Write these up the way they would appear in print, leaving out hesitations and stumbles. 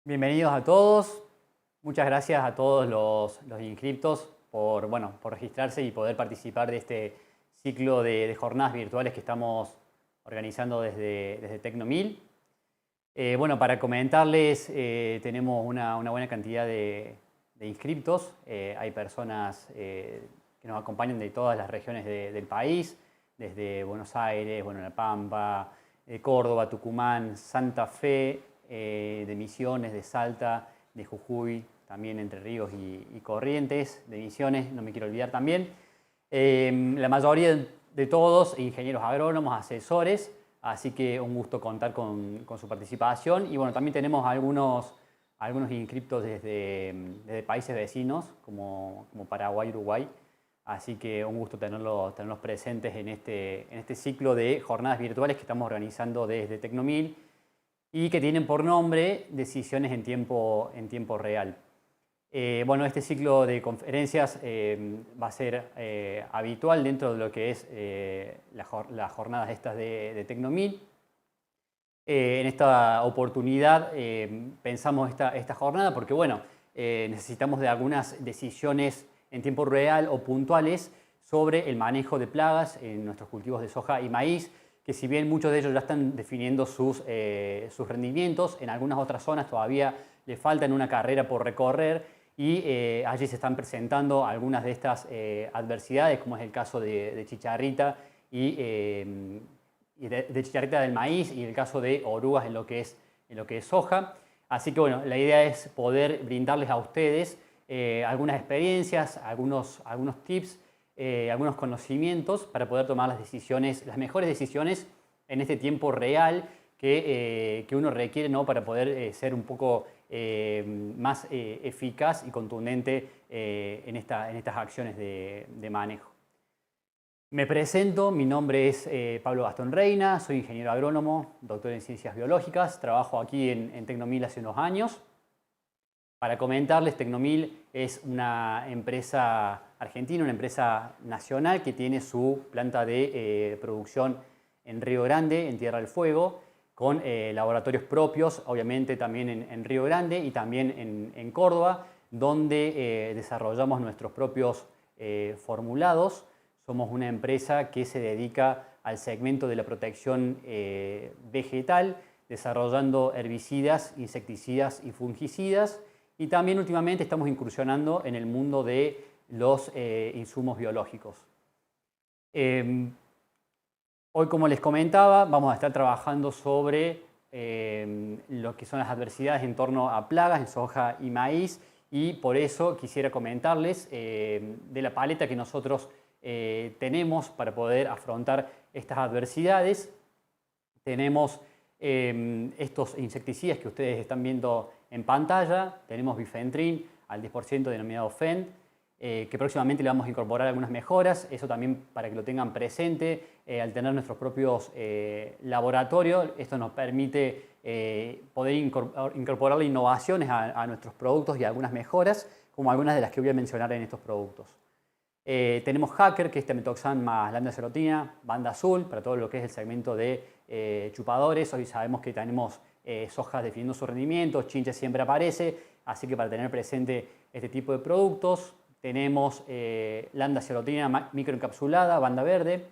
Bienvenidos a todos. Muchas gracias a todos los inscriptos por registrarse y poder participar de este ciclo de jornadas virtuales que estamos organizando desde Tecnomil. Para comentarles, tenemos una buena cantidad de inscriptos. Hay personas que nos acompañan de todas las regiones del país, desde Buenos Aires, La Pampa, Córdoba, Tucumán, Santa Fe, de Misiones, de Salta, de Jujuy, también Entre Ríos y Corrientes, de Misiones, no me quiero olvidar también. La mayoría de todos ingenieros agrónomos, asesores, así que un gusto contar con su participación. Y bueno, también tenemos algunos inscriptos desde países vecinos, como Paraguay, Uruguay. Así que un gusto tenerlos presentes en este ciclo de jornadas virtuales que estamos organizando desde Tecnomil y que tienen por nombre Decisiones en tiempo real. Este ciclo de conferencias va a ser habitual dentro de lo que es las jornadas estas de Tecnomil. En esta oportunidad pensamos esta jornada porque necesitamos de algunas decisiones en tiempo real o puntuales sobre el manejo de plagas en nuestros cultivos de soja y maíz, que si bien muchos de ellos ya están definiendo sus rendimientos, en algunas otras zonas todavía le faltan una carrera por recorrer y allí se están presentando algunas de estas adversidades, como es el caso de chicharrita y de chicharrita del maíz y el caso de orugas en lo que es soja. Así que la idea es poder brindarles a ustedes algunas experiencias, algunos tips, algunos conocimientos para poder tomar las mejores decisiones en este tiempo real que uno requiere, ¿no?, para poder ser un poco más eficaz y contundente en estas acciones de manejo. Me presento, mi nombre es Pablo Gastón Reina, soy ingeniero agrónomo, doctor en ciencias biológicas, trabajo aquí en Tecnomil hace unos años. Para comentarles, Tecnomil es una empresa argentina, una empresa nacional que tiene su planta de producción en Río Grande, en Tierra del Fuego, con laboratorios propios, obviamente también en Río Grande y también en Córdoba, donde desarrollamos nuestros propios formulados. Somos una empresa que se dedica al segmento de la protección vegetal, desarrollando herbicidas, insecticidas y fungicidas. Y también últimamente estamos incursionando en el mundo de los insumos biológicos. Hoy, como les comentaba, vamos a estar trabajando sobre lo que son las adversidades en torno a plagas en soja y maíz, y por eso quisiera comentarles de la paleta que nosotros tenemos para poder afrontar estas adversidades. Tenemos estos insecticidas que ustedes están viendo en pantalla. Tenemos bifentrin al 10% denominado FENT, que próximamente le vamos a incorporar algunas mejoras. Eso también para que lo tengan presente. Al tener nuestros propios laboratorios, esto nos permite poder incorporar innovaciones a nuestros productos y algunas mejoras, como algunas de las que voy a mencionar en estos productos. Tenemos Hacker, que es temetoxam más lambda-serotina, banda azul, para todo lo que es el segmento de chupadores. Hoy sabemos que tenemos sojas definiendo su rendimiento, chinche siempre aparece, así que para tener presente este tipo de productos. Tenemos lambda-serotina microencapsulada, banda verde.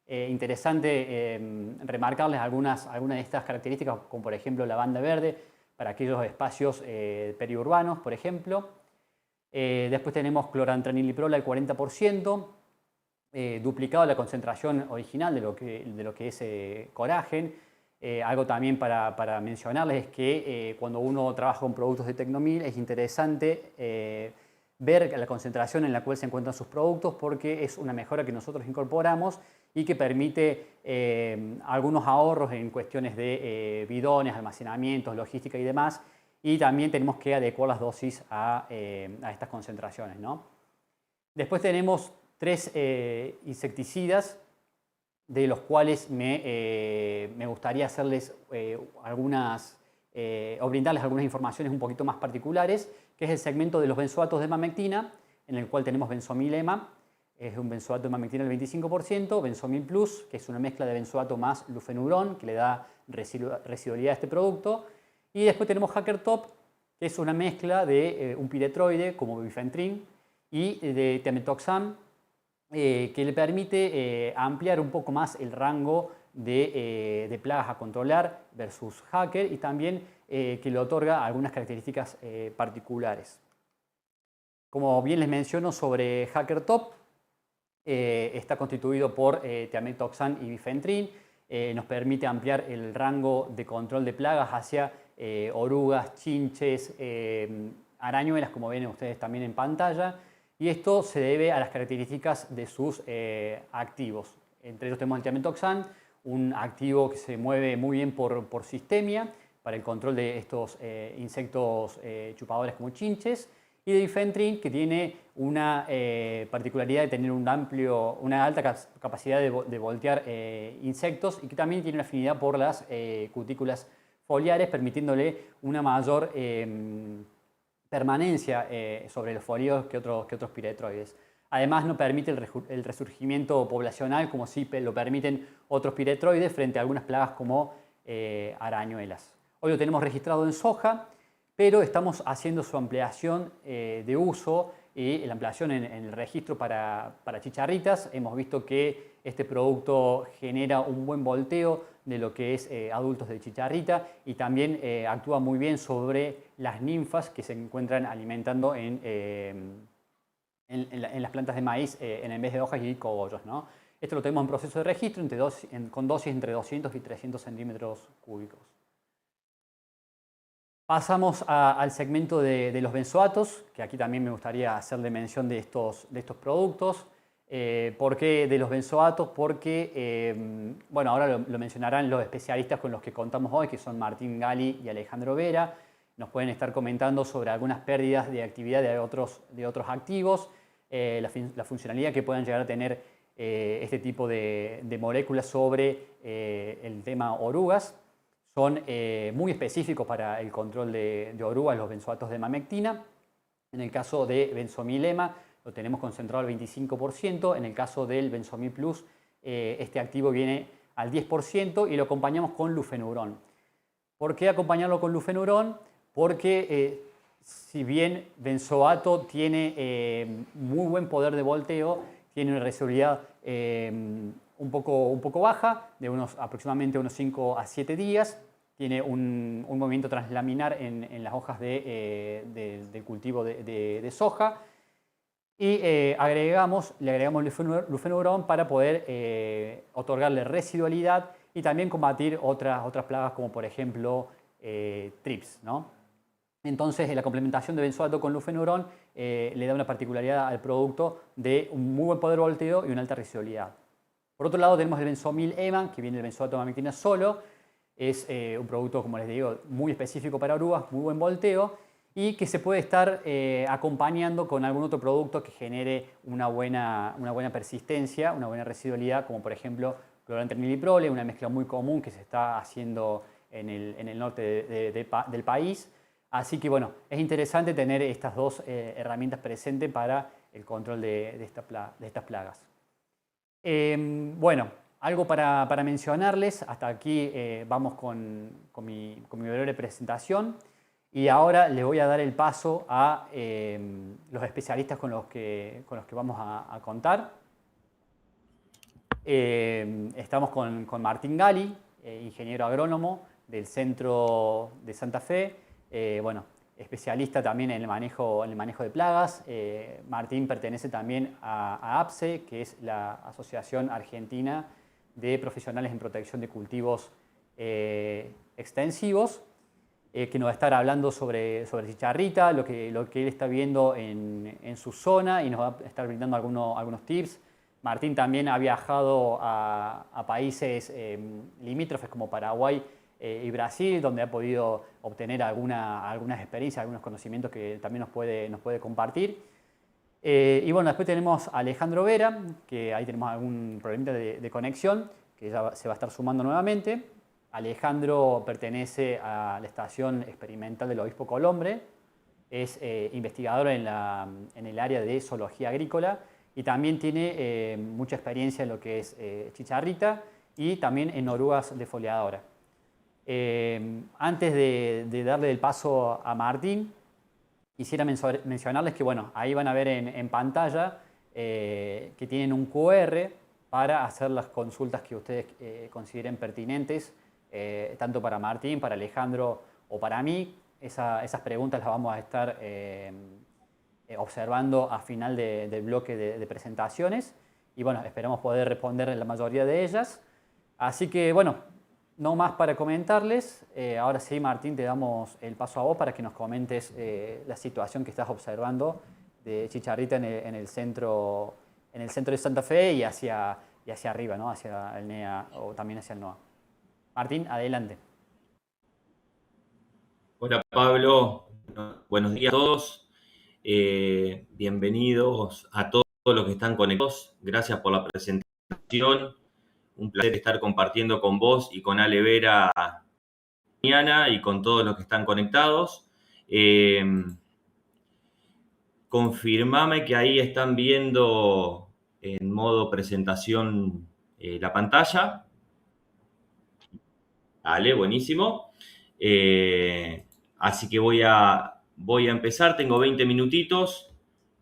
Interesante remarcarles algunas de estas características, como por ejemplo la banda verde, para aquellos espacios periurbanos, por ejemplo. Después tenemos clorantraniliprol al 40%, duplicado la concentración original de lo que es Coragen. Algo también para mencionarles es que cuando uno trabaja con productos de Tecnomil es interesante ver la concentración en la cual se encuentran sus productos, porque es una mejora que nosotros incorporamos y que permite algunos ahorros en cuestiones de bidones, almacenamientos, logística y demás. Y también tenemos que adecuar las dosis a estas concentraciones, ¿no? Después tenemos 3 insecticidas, de los cuales me gustaría hacerles o brindarles algunas informaciones un poquito más particulares, que es el segmento de los benzoatos de mamectina, en el cual tenemos benzomilema, es un benzoato de mamectina del 25%, benzomil plus, que es una mezcla de benzoato más lufenurón, que le da residualidad a este producto. Y después tenemos Hacker Top, que es una mezcla de un piretroide como bifenthrin y de tiametoxam, que le permite ampliar un poco más el rango de plagas a controlar versus Hacker, y también que le otorga algunas características particulares. Como bien les menciono sobre Hacker Top, está constituido por tiametoxam y bifenthrin. Nos permite ampliar el rango de control de plagas hacia orugas, chinches, arañuelas, como ven ustedes también en pantalla. Y esto se debe a las características de sus activos. Entre ellos tenemos el tiametoxam, un activo que se mueve muy bien por sistemia para el control de estos insectos chupadores como chinches. Y de bifenthrin, que tiene una particularidad de tener una alta capacidad de voltear insectos, y que también tiene una afinidad por las cutículas foliares, permitiéndole una mayor permanencia sobre los folíolos que otros piretroides. Además, no permite el resurgimiento poblacional como sí lo permiten otros piretroides frente a algunas plagas como arañuelas. Hoy lo tenemos registrado en soja, pero estamos haciendo su ampliación de uso y la ampliación en el registro para chicharritas. Hemos visto que este producto genera un buen volteo de lo que es adultos de chicharrita, y también actúa muy bien sobre las ninfas que se encuentran alimentando en las plantas de maíz en vez de hojas y cogollos, ¿no? Esto lo tenemos en proceso de registro con dosis entre 200 y 300 centímetros cúbicos. Pasamos al segmento de los benzoatos, que aquí también me gustaría hacerle mención de estos productos. ¿Por qué de los benzoatos? Porque, bueno, ahora lo mencionarán los especialistas con los que contamos hoy, que son Martín Gali y Alejandro Vera. Nos pueden estar comentando sobre algunas pérdidas de actividad de otros activos, la funcionalidad que puedan llegar a tener este tipo de moléculas sobre el tema orugas. Son muy específicos para el control de orugas, los benzoatos de mamectina. En el caso de benzomilema lo tenemos concentrado al 25%. En el caso del benzomil plus, este activo viene al 10% y lo acompañamos con lufenuron. ¿Por qué acompañarlo con lufenuron? Porque si bien benzoato tiene muy buen poder de volteo, tiene una residualidad un poco baja, de aproximadamente unos 5 a 7 días. Tiene un movimiento translaminar en las hojas del cultivo de soja. Y le agregamos lufenuron para poder otorgarle residualidad y también combatir otras plagas como por ejemplo trips, ¿no? Entonces la complementación de benzoato con lufenuron le da una particularidad al producto de un muy buen poder volteo y una alta residualidad. Por otro lado tenemos el benzomil eman, que viene del benzoato de mamectina solo. Es un producto, como les digo, muy específico para orugas, muy buen volteo, y que se puede estar acompañando con algún otro producto que genere una buena persistencia, una buena residualidad, como por ejemplo clorantermiliprole, una mezcla muy común que se está haciendo en el norte del país. Así que bueno, es interesante tener estas dos herramientas presentes para el control de estas plagas. Bueno, algo para mencionarles. Hasta aquí vamos con mi breve presentación. Y ahora le voy a dar el paso a los especialistas con los que vamos a contar. Estamos con Martín Gali, ingeniero agrónomo del Centro de Santa Fe. Bueno, especialista también en el manejo de plagas. Martín pertenece también a APSE, que es la Asociación Argentina de Profesionales en Protección de Cultivos Extensivos, que nos va a estar hablando sobre chicharrita, lo que él está viendo en su zona, y nos va a estar brindando algunos tips. Martín también ha viajado a países limítrofes como Paraguay y Brasil, donde ha podido obtener algunas experiencias, algunos conocimientos que también nos puede compartir. Y bueno, después tenemos a Alejandro Vera, que ahí tenemos algún problemita de conexión, que ya se va a estar sumando nuevamente. Alejandro pertenece a la Estación Experimental del Obispo Colombre, es investigador en el área de zoología agrícola, y también tiene mucha experiencia en lo que es chicharrita y también en orugas defoliadoras. Antes de darle el paso a Martín, quisiera mencionarles que, bueno, ahí van a ver en pantalla que tienen un QR para hacer las consultas que ustedes consideren pertinentes, tanto para Martín, para Alejandro o para mí. Esas preguntas las vamos a estar observando a final del bloque de presentaciones. Y bueno, esperamos poder responder en la mayoría de ellas. Así que, bueno, no más para comentarles. Ahora sí, Martín, te damos el paso a vos para que nos comentes la situación que estás observando de Chicharrita en el centro de Santa Fe y hacia arriba, ¿no? Hacia el NEA o también hacia el NOA. Martín, adelante. Hola Pablo, buenos días a todos. Bienvenidos a todos los que están conectados. Gracias por la presentación. Un placer estar compartiendo con vos y con Ale Vera mañana y con todos los que están conectados. Confirmame que ahí están viendo en modo presentación la pantalla. Vale, buenísimo. Así que voy a empezar. Tengo 20 minutitos.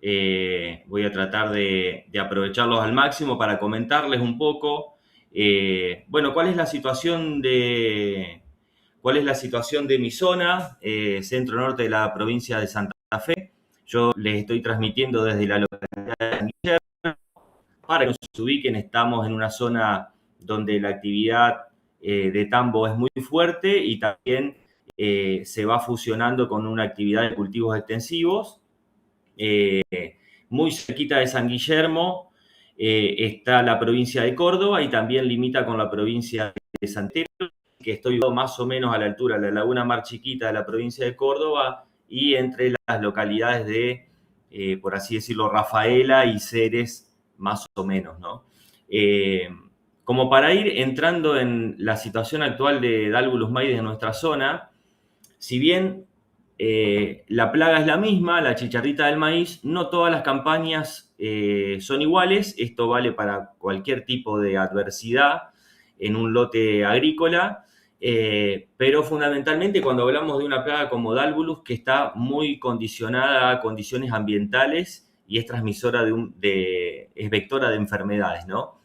Voy a tratar de aprovecharlos al máximo para comentarles un poco. Bueno, ¿cuál es la situación de mi zona, centro-norte de la provincia de Santa Fe? Yo les estoy transmitiendo desde la localidad de San Guillermo. Para que nos ubiquen, estamos en una zona donde la actividad de tambo es muy fuerte y también se va fusionando con una actividad de cultivos extensivos. Muy cerquita de San Guillermo está la provincia de Córdoba y también limita con la provincia de Santiago, que estoy más o menos a la altura de la laguna Mar Chiquita de la provincia de Córdoba y entre las localidades de, por así decirlo, Rafaela y Ceres, más o menos, ¿no? Como para ir entrando en la situación actual de Dálvulus maíz en nuestra zona, si bien la plaga es la misma, la chicharrita del maíz, no todas las campañas son iguales. Esto vale para cualquier tipo de adversidad en un lote agrícola, pero fundamentalmente cuando hablamos de una plaga como Dálvulus, que está muy condicionada a condiciones ambientales y es transmisora es vectora de enfermedades, ¿no?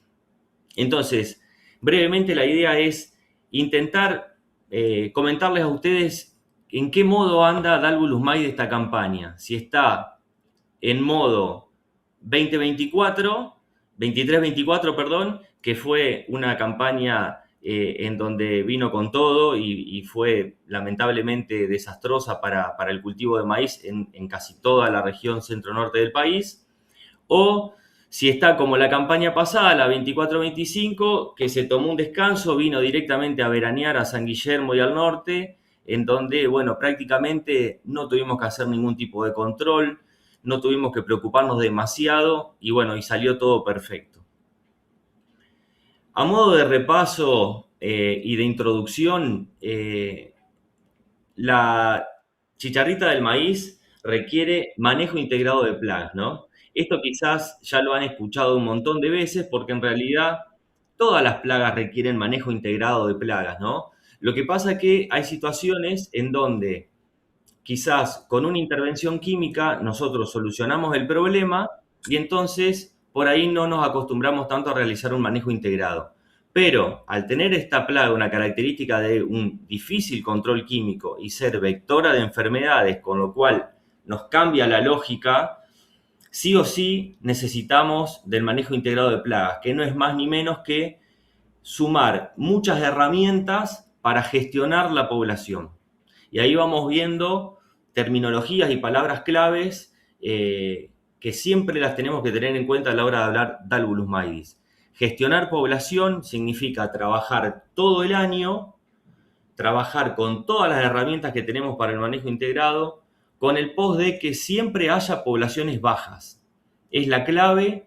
Entonces, brevemente la idea es intentar comentarles a ustedes en qué modo anda Dálvulus maíz de esta campaña. Si está en modo 23-24, perdón, que fue una campaña en donde vino con todo y fue lamentablemente desastrosa para el cultivo de maíz en casi toda la región centro-norte del país, o si está como la campaña pasada, la 24-25, que se tomó un descanso, vino directamente a veranear a San Guillermo y al norte, en donde, bueno, prácticamente no tuvimos que hacer ningún tipo de control, no tuvimos que preocuparnos demasiado y, bueno, y salió todo perfecto. A modo de repaso y de introducción, la chicharrita del maíz requiere manejo integrado de plagas, ¿no? Esto quizás ya lo han escuchado un montón de veces porque en realidad todas las plagas requieren manejo integrado de plagas, ¿no? Lo que pasa es que hay situaciones en donde quizás con una intervención química nosotros solucionamos el problema y entonces por ahí no nos acostumbramos tanto a realizar un manejo integrado. Pero al tener esta plaga una característica de un difícil control químico y ser vectora de enfermedades, con lo cual nos cambia la lógica, sí o sí necesitamos del manejo integrado de plagas, que no es más ni menos que sumar muchas herramientas para gestionar la población. Y ahí vamos viendo terminologías y palabras claves que siempre las tenemos que tener en cuenta a la hora de hablar Dálvulus maíz. Gestionar población significa trabajar todo el año, trabajar con todas las herramientas que tenemos para el manejo integrado, con el post de que siempre haya poblaciones bajas. Es la clave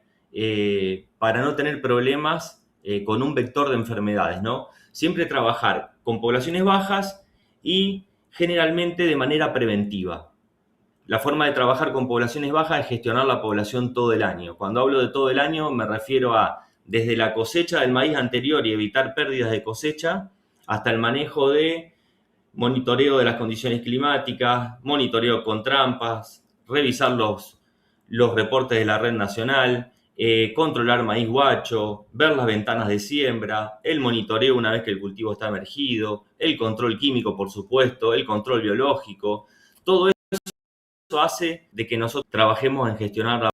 para no tener problemas con un vector de enfermedades, ¿no? Siempre trabajar con poblaciones bajas y generalmente de manera preventiva. La forma de trabajar con poblaciones bajas es gestionar la población todo el año. Cuando hablo de todo el año me refiero a desde la cosecha del maíz anterior y evitar pérdidas de cosecha hasta el manejo de monitoreo de las condiciones climáticas, monitoreo con trampas, revisar los reportes de la red nacional, controlar maíz guacho, ver las ventanas de siembra, el monitoreo una vez que el cultivo está emergido, el control químico, por supuesto, el control biológico. Todo eso hace de que nosotros trabajemos en gestionar la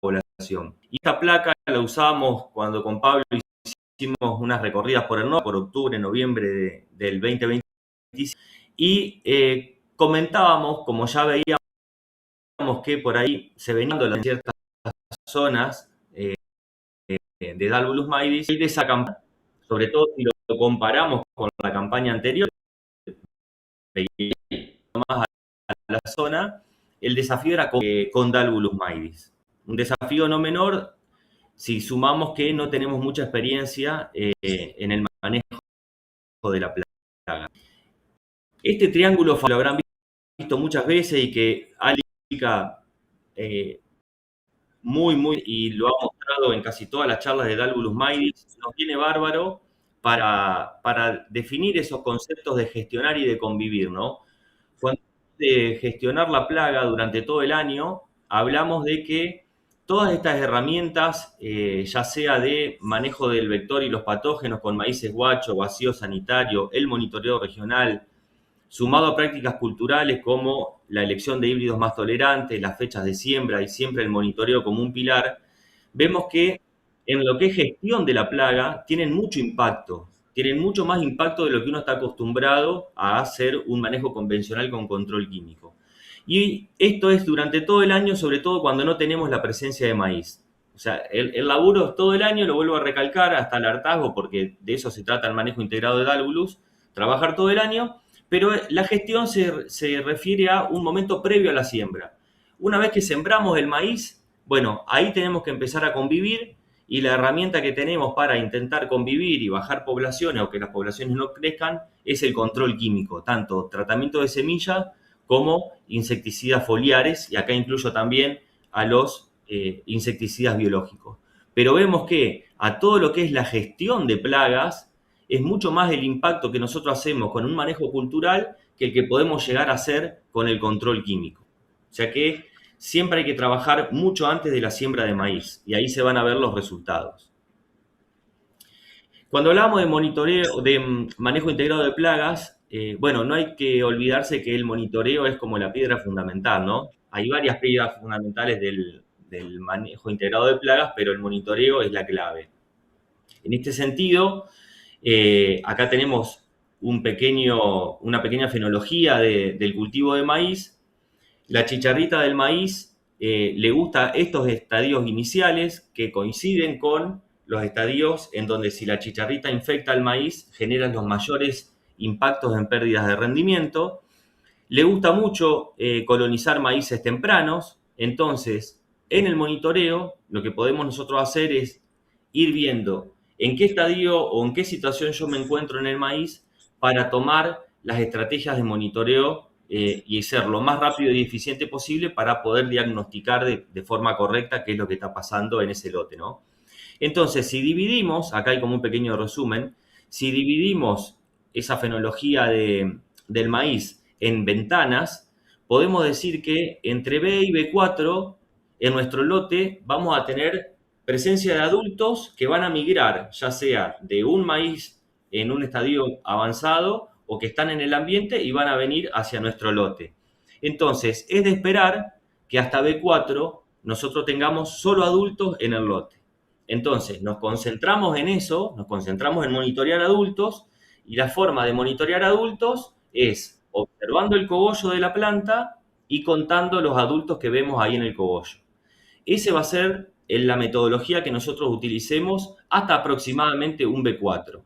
población. Y esta placa la usamos cuando con Pablo hicimos unas recorridas por el norte, por octubre, noviembre del 2020, y comentábamos, como ya veíamos que por ahí se venían en ciertas zonas de Dalbolus maidis, de esa campaña, sobre todo si lo comparamos con la campaña anterior, más a la zona, el desafío era con Dalbolus maidis. Un desafío no menor si sumamos que no tenemos mucha experiencia en el manejo de la plaga. Este triángulo lo habrán visto muchas veces y que explica muy, y lo ha mostrado en casi todas las charlas de Dalbolus maidis, nos viene bárbaro para definir esos conceptos de gestionar y de convivir, ¿no? Cuando de gestionar la plaga durante todo el año, hablamos de que todas estas herramientas, ya sea de manejo del vector y los patógenos con maíces guacho, vacío sanitario, el monitoreo regional, sumado a prácticas culturales como la elección de híbridos más tolerantes, las fechas de siembra y siempre el monitoreo como un pilar, vemos que en lo que es gestión de la plaga tienen mucho impacto, tienen mucho más impacto de lo que uno está acostumbrado a hacer un manejo convencional con control químico. Y esto es durante todo el año, sobre todo cuando no tenemos la presencia de maíz. O sea, el laburo es todo el año, lo vuelvo a recalcar hasta el hartazgo, porque de eso se trata el manejo integrado de Dalbolus, trabajar todo el año, pero la gestión se refiere a un momento previo a la siembra. Una vez que sembramos el maíz, bueno, ahí tenemos que empezar a convivir y la herramienta que tenemos para intentar convivir y bajar poblaciones o que las poblaciones no crezcan es el control químico, tanto tratamiento de semilla como insecticidas foliares, y acá incluyo también a los insecticidas biológicos. Pero vemos que a todo lo que es la gestión de plagas, es mucho más el impacto que nosotros hacemos con un manejo cultural que el que podemos llegar a hacer con el control químico. O sea que siempre hay que trabajar mucho antes de la siembra de maíz y ahí se van a ver los resultados. Cuando hablamos de monitoreo, de manejo integrado de plagas, bueno, no hay que olvidarse que el monitoreo es como la piedra fundamental, ¿no? Hay varias piedras fundamentales del manejo integrado de plagas, pero el monitoreo es la clave. En este sentido, acá tenemos una pequeña fenología del cultivo de maíz. La chicharrita del maíz le gusta estos estadios iniciales que coinciden con los estadios en donde si la chicharrita infecta al maíz generan los mayores impactos en pérdidas de rendimiento. Le gusta mucho colonizar maíces tempranos, entonces en el monitoreo lo que podemos nosotros hacer es ir viendo en qué estadio o en qué situación yo me encuentro en el maíz para tomar las estrategias de monitoreo y ser lo más rápido y eficiente posible para poder diagnosticar de forma correcta qué es lo que está pasando en ese lote, ¿no? Entonces, si dividimos, acá hay como un pequeño resumen, si dividimos esa fenología del maíz en ventanas, podemos decir que entre B y B4 en nuestro lote vamos a tener presencia de adultos que van a migrar, ya sea de un maíz en un estadio avanzado o que están en el ambiente y van a venir hacia nuestro lote. Entonces, es de esperar que hasta B4 nosotros tengamos solo adultos en el lote. Entonces, nos concentramos en eso, nos concentramos en monitorear adultos, y la forma de monitorear adultos es observando el cogollo de la planta y contando los adultos que vemos ahí en el cogollo. Ese va a ser la metodología que nosotros utilicemos hasta aproximadamente un B4.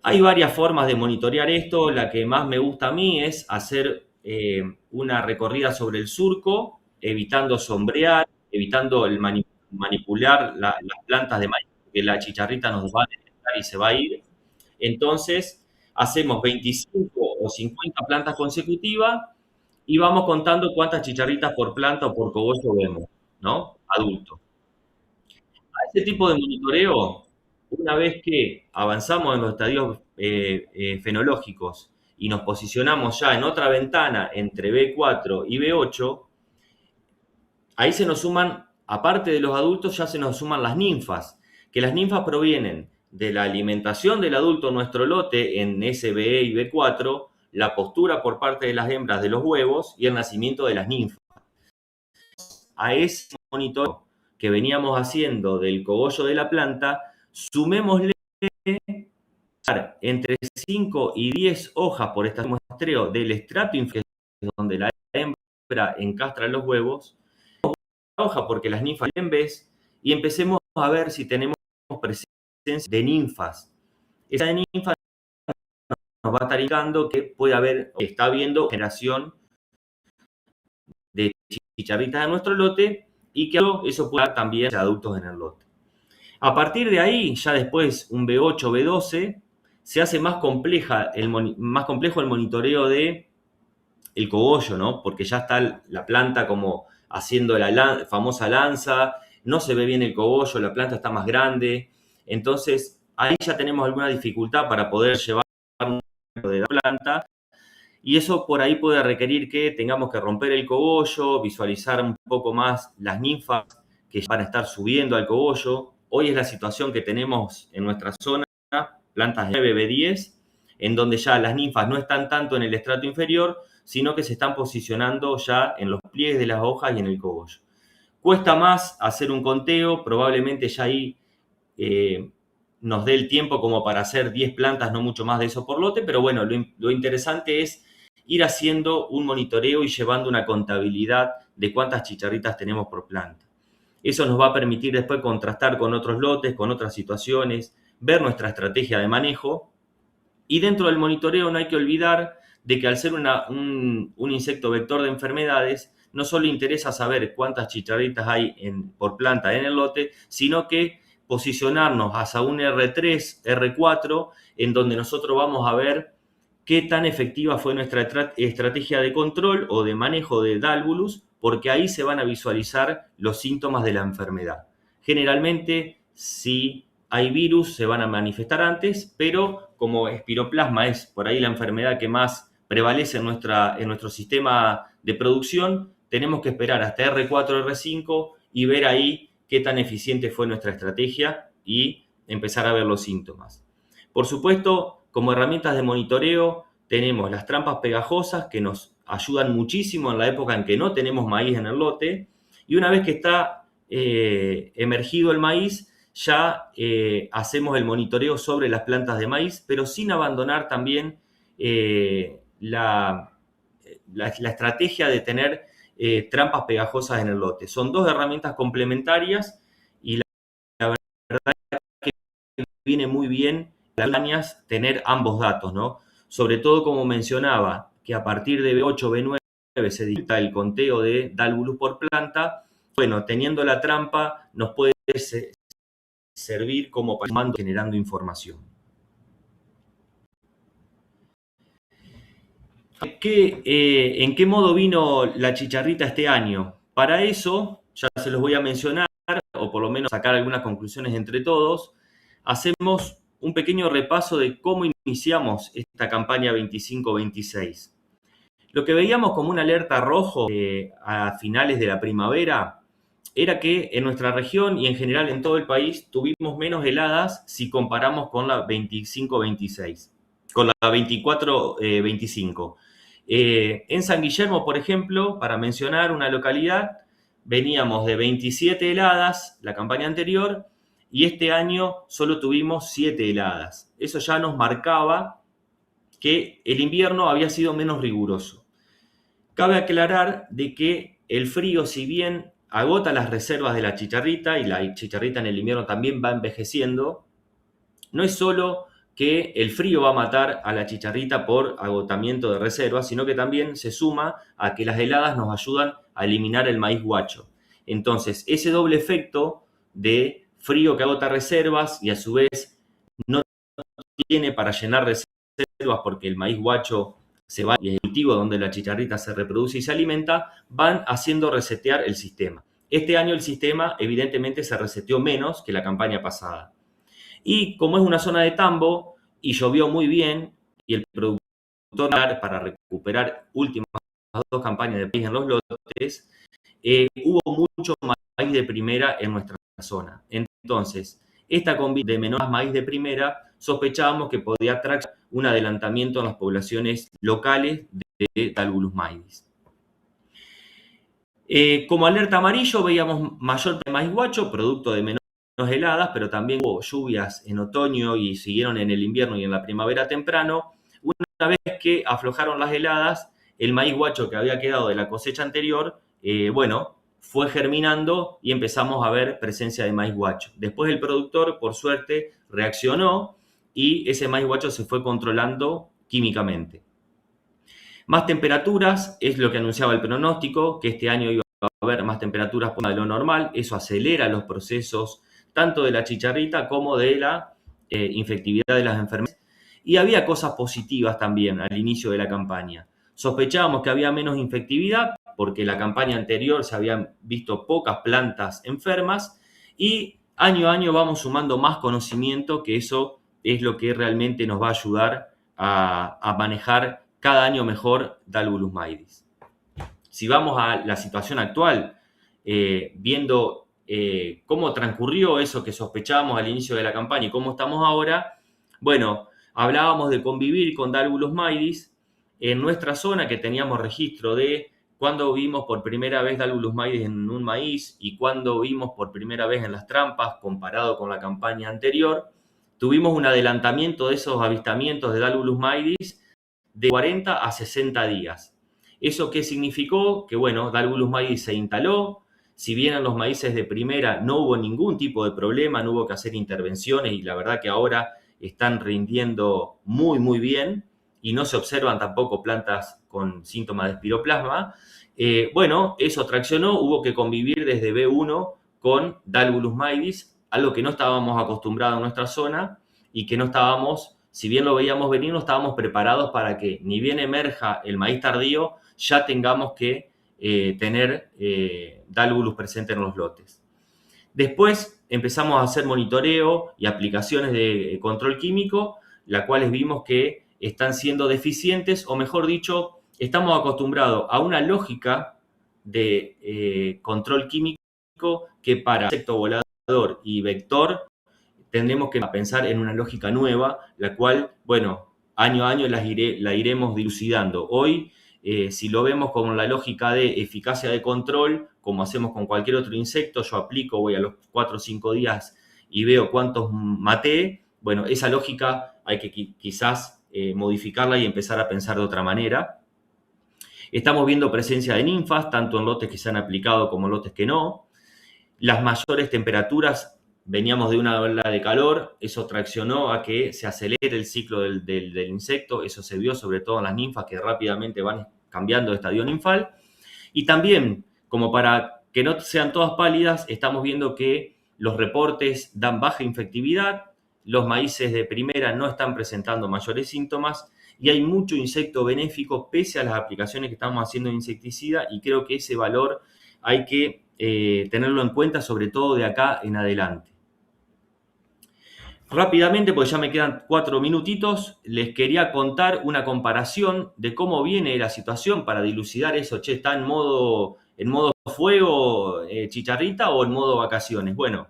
Hay varias formas de monitorear esto. La que más me gusta a mí es hacer una recorrida sobre el surco, evitando sombrear, evitando el manipular las plantas de maíz, que la chicharrita nos va a detectar y se va a ir. Entonces, hacemos 25 o 50 plantas consecutivas y vamos contando cuántas chicharritas por planta o por cogollo vemos, ¿no? Adulto. A este tipo de monitoreo Una vez que avanzamos en los estadios fenológicos y nos posicionamos ya en otra ventana entre B4 y B8, ahí se nos suman, aparte de los adultos, ya se nos suman las ninfas, que las ninfas provienen de la alimentación del adulto en nuestro lote en SBE y B4, la postura por parte de las hembras de los huevos y el nacimiento de las ninfas. A ese monitoreo que veníamos haciendo del cogollo de la planta, sumémosle entre 5 y 10 hojas por este muestreo del estrato inferior, donde la hembra encastra los huevos, hoja porque las ninfas en vez, y empecemos a ver si tenemos presencia de ninfas. Esa de ninfas nos va a estar indicando que puede haber, está habiendo generación de chicharritas en nuestro lote y que eso puede dar también adultos en el lote. A partir de ahí, ya después un B8, B12, se hace más complejo el monitoreo de el cogollo, ¿no? Porque ya está la planta como haciendo la famosa lanza, no se ve bien el cogollo, la planta está más grande, entonces ahí ya tenemos alguna dificultad para poder llevar un de la planta, y eso por ahí puede requerir que tengamos que romper el cogollo, visualizar un poco más las ninfas que van a estar subiendo al cogollo. Hoy es la situación que tenemos en nuestra zona, plantas de 9, B10, en donde ya las ninfas no están tanto en el estrato inferior, sino que se están posicionando ya en los pliegues de las hojas y en el cogollo. Cuesta más hacer un conteo, probablemente ya ahí nos dé el tiempo como para hacer 10 plantas, no mucho más de eso por lote, pero bueno, lo interesante es ir haciendo un monitoreo y llevando una contabilidad de cuántas chicharritas tenemos por planta. Eso nos va a permitir después contrastar con otros lotes, con otras situaciones, ver nuestra estrategia de manejo. Y dentro del monitoreo no hay que olvidar de que al ser un insecto vector de enfermedades, no solo interesa saber cuántas chicharritas hay por planta en el lote, sino que posicionarnos hacia un R3, R4, en donde nosotros vamos a ver qué tan efectiva fue nuestra estrategia de control o de manejo de Dálvulus, porque ahí se van a visualizar los síntomas de la enfermedad. Generalmente, si hay virus, se van a manifestar antes, pero como espiroplasma es por ahí la enfermedad que más prevalece en nuestro sistema de producción, tenemos que esperar hasta R4, R5 y ver ahí qué tan eficiente fue nuestra estrategia y empezar a ver los síntomas. Por supuesto, como herramientas de monitoreo, tenemos las trampas pegajosas que nos ayudan muchísimo en la época en que no tenemos maíz en el lote, y una vez que está emergido el maíz, ya hacemos el monitoreo sobre las plantas de maíz, pero sin abandonar también la estrategia de tener trampas pegajosas en el lote. Son dos herramientas complementarias y la verdad que viene muy bien las tener ambos datos, ¿no? Sobre todo, como mencionaba, que a partir de B8, B9 se dicta el conteo de Dálvulus por planta. Bueno, teniendo la trampa nos puede servir como para generando información. ¿En qué modo vino la chicharrita este año? Para eso, ya se los voy a mencionar, o por lo menos sacar algunas conclusiones entre todos. Hacemos un pequeño repaso de cómo iniciamos esta campaña 25-26. Lo que veíamos como una alerta rojo a finales de la primavera era que en nuestra región y en general en todo el país tuvimos menos heladas si comparamos con la 25-26, con la 24-25. En San Guillermo, por ejemplo, para mencionar una localidad, veníamos de 27 heladas la campaña anterior y este año solo tuvimos 7 heladas. Eso ya nos marcaba que el invierno había sido menos riguroso. Cabe aclarar de que el frío, si bien agota las reservas de la chicharrita y la chicharrita en el invierno también va envejeciendo, no es solo que el frío va a matar a la chicharrita por agotamiento de reservas, sino que también se suma a que las heladas nos ayudan a eliminar el maíz guacho. Entonces, ese doble efecto de frío que agota reservas y a su vez no tiene para llenar reservas porque el maíz guacho se va y el cultivo donde la chicharrita se reproduce y se alimenta, van haciendo resetear el sistema. Este año el sistema evidentemente se reseteó menos que la campaña pasada. Y como es una zona de tambo y llovió muy bien y el productor para recuperar últimas 2 campañas de maíz en los lotes, hubo mucho maíz de primera en nuestra zona. Entonces, esta combinación de menor maíz de primera, sospechábamos que podía traer un adelantamiento en las poblaciones locales de Dalbulus maidis. Como alerta amarillo veíamos mayor maíz guacho, producto de menos heladas, pero también hubo lluvias en otoño y siguieron en el invierno y en la primavera temprano. Una vez que aflojaron las heladas, el maíz guacho que había quedado de la cosecha anterior, fue germinando y empezamos a ver presencia de maíz guacho. Después el productor, por suerte, reaccionó y ese maíz guacho se fue controlando químicamente. Más temperaturas es lo que anunciaba el pronóstico, que este año iba a haber más temperaturas por de lo normal. Eso acelera los procesos tanto de la chicharrita como de la infectividad de las enfermedades. Y había cosas positivas también al inicio de la campaña. Sospechábamos que había menos infectividad porque la campaña anterior se habían visto pocas plantas enfermas y año a año vamos sumando más conocimiento, que eso es lo que realmente nos va a ayudar a manejar cada año mejor Dalbulus maidis. Si vamos a la situación actual, viendo cómo transcurrió eso que sospechábamos al inicio de la campaña y cómo estamos ahora, bueno, hablábamos de convivir con Dalbulus maidis en nuestra zona, que teníamos registro de cuándo vimos por primera vez Dalbulus maidis en un maíz y cuándo vimos por primera vez en las trampas comparado con la campaña anterior. Tuvimos un adelantamiento de esos avistamientos de Dalbulus maidis de 40 a 60 días. ¿Eso qué significó? Que Dalbulus maidis se instaló. Si bien en los maíces de primera no hubo ningún tipo de problema, no hubo que hacer intervenciones y la verdad que ahora están rindiendo muy, muy bien y no se observan tampoco plantas con síntomas de espiroplasma. Eso traccionó, hubo que convivir desde B1 con Dalbulus maidis, algo que no estábamos acostumbrados en nuestra zona y que no estábamos, si bien lo veíamos venir, no estábamos preparados para que ni bien emerja el maíz tardío, ya tengamos que tener Dalbulus presente en los lotes. Después empezamos a hacer monitoreo y aplicaciones de control químico, las cuales vimos que están siendo deficientes, o mejor dicho, estamos acostumbrados a una lógica de control químico que para insecto volador y vector tendremos que pensar en una lógica nueva, la cual, año a año la iremos dilucidando. Hoy, si lo vemos como la lógica de eficacia de control, como hacemos con cualquier otro insecto, yo aplico, voy a los 4 o 5 días y veo cuántos maté, esa lógica hay que quizás modificarla y empezar a pensar de otra manera. Estamos viendo presencia de ninfas, tanto en lotes que se han aplicado como en lotes que no. Las mayores temperaturas, veníamos de una ola de calor, eso traccionó a que se acelere el ciclo del insecto, eso se vio sobre todo en las ninfas que rápidamente van cambiando de estadio ninfal. Y también, como para que no sean todas pálidas, estamos viendo que los reportes dan baja infectividad, los maíces de primera no están presentando mayores síntomas y hay mucho insecto benéfico pese a las aplicaciones que estamos haciendo de insecticida, y creo que ese valor hay que tenerlo en cuenta, sobre todo de acá en adelante. Rápidamente, porque ya me quedan 4 minutitos, les quería contar una comparación de cómo viene la situación para dilucidar eso. ¿Está en modo fuego, chicharrita, o en modo vacaciones? Bueno,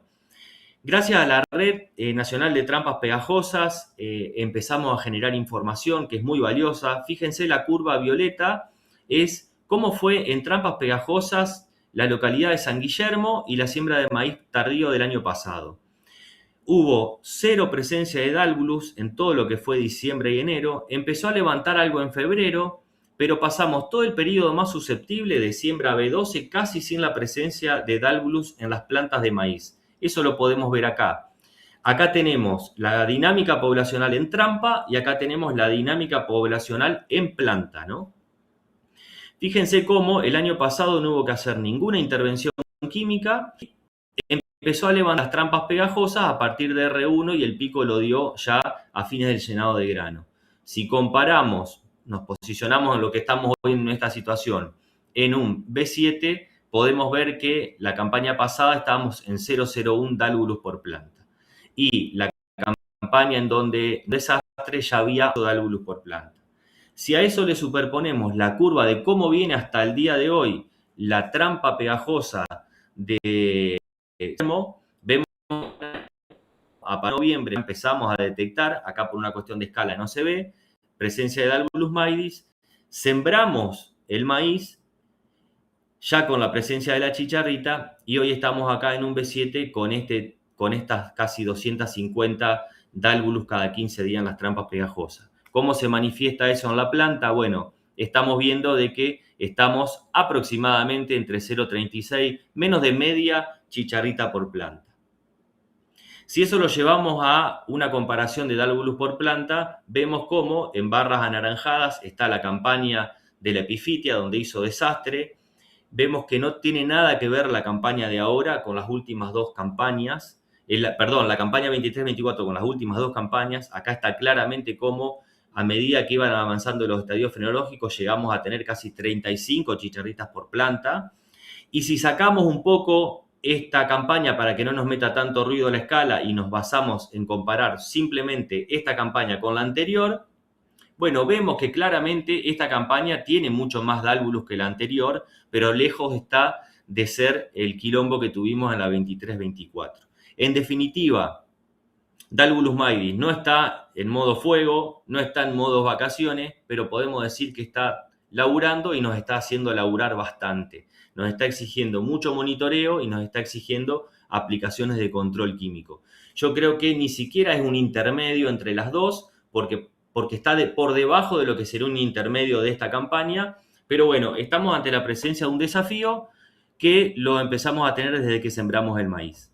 gracias a la Red Nacional de Trampas Pegajosas empezamos a generar información que es muy valiosa. Fíjense, la curva violeta es cómo fue en trampas pegajosas la localidad de San Guillermo y la siembra de maíz tardío del año pasado. Hubo 0 presencia de Dalbulus en todo lo que fue diciembre y enero. Empezó a levantar algo en febrero, pero pasamos todo el periodo más susceptible de siembra B12 casi sin la presencia de Dalbulus en las plantas de maíz. Eso lo podemos ver acá. Acá tenemos la dinámica poblacional en trampa y acá tenemos la dinámica poblacional en planta, ¿no? Fíjense cómo el año pasado no hubo que hacer ninguna intervención química. Empezó a levantar las trampas pegajosas a partir de R1 y el pico lo dio ya a fines del llenado de grano. Si comparamos, nos posicionamos en lo que estamos hoy en esta situación, en un B7, podemos ver que la campaña pasada estábamos en 0,01 Dalbulus por planta. Y la campaña en donde desastre ya había Dálvulus por planta. Si a eso le superponemos la curva de cómo viene hasta el día de hoy la trampa pegajosa de vemos a noviembre empezamos a detectar, acá por una cuestión de escala no se ve, presencia de Dálvulus maidis, sembramos el maíz ya con la presencia de la chicharrita y hoy estamos acá en un B7 con estas casi 250 Dálvulus cada 15 días en las trampas pegajosas. ¿Cómo se manifiesta eso en la planta? Bueno, estamos viendo de que estamos aproximadamente entre 0,36, menos de media chicharrita por planta. Si eso lo llevamos a una comparación de Dálvulus por planta, vemos cómo en barras anaranjadas está la campaña de la epifitia, donde hizo desastre. Vemos que no tiene nada que ver la campaña de ahora con las últimas dos campañas. La campaña 23-24 con las últimas dos campañas. Acá está claramente cómo a medida que iban avanzando los estadios fenológicos llegamos a tener casi 35 chicharritas por planta. Y si sacamos un poco esta campaña para que no nos meta tanto ruido a la escala y nos basamos en comparar simplemente esta campaña con la anterior, bueno, vemos que claramente esta campaña tiene mucho más Dálvulus que la anterior, pero lejos está de ser el quilombo que tuvimos en la 23-24. En definitiva, Dálvulus maidis no está en modo fuego, no está en modo vacaciones, pero podemos decir que está laburando y nos está haciendo laburar bastante. Nos está exigiendo mucho monitoreo y nos está exigiendo aplicaciones de control químico. Yo creo que ni siquiera es un intermedio entre las dos, porque está por debajo de lo que sería un intermedio de esta campaña, pero bueno, estamos ante la presencia de un desafío que lo empezamos a tener desde que sembramos el maíz.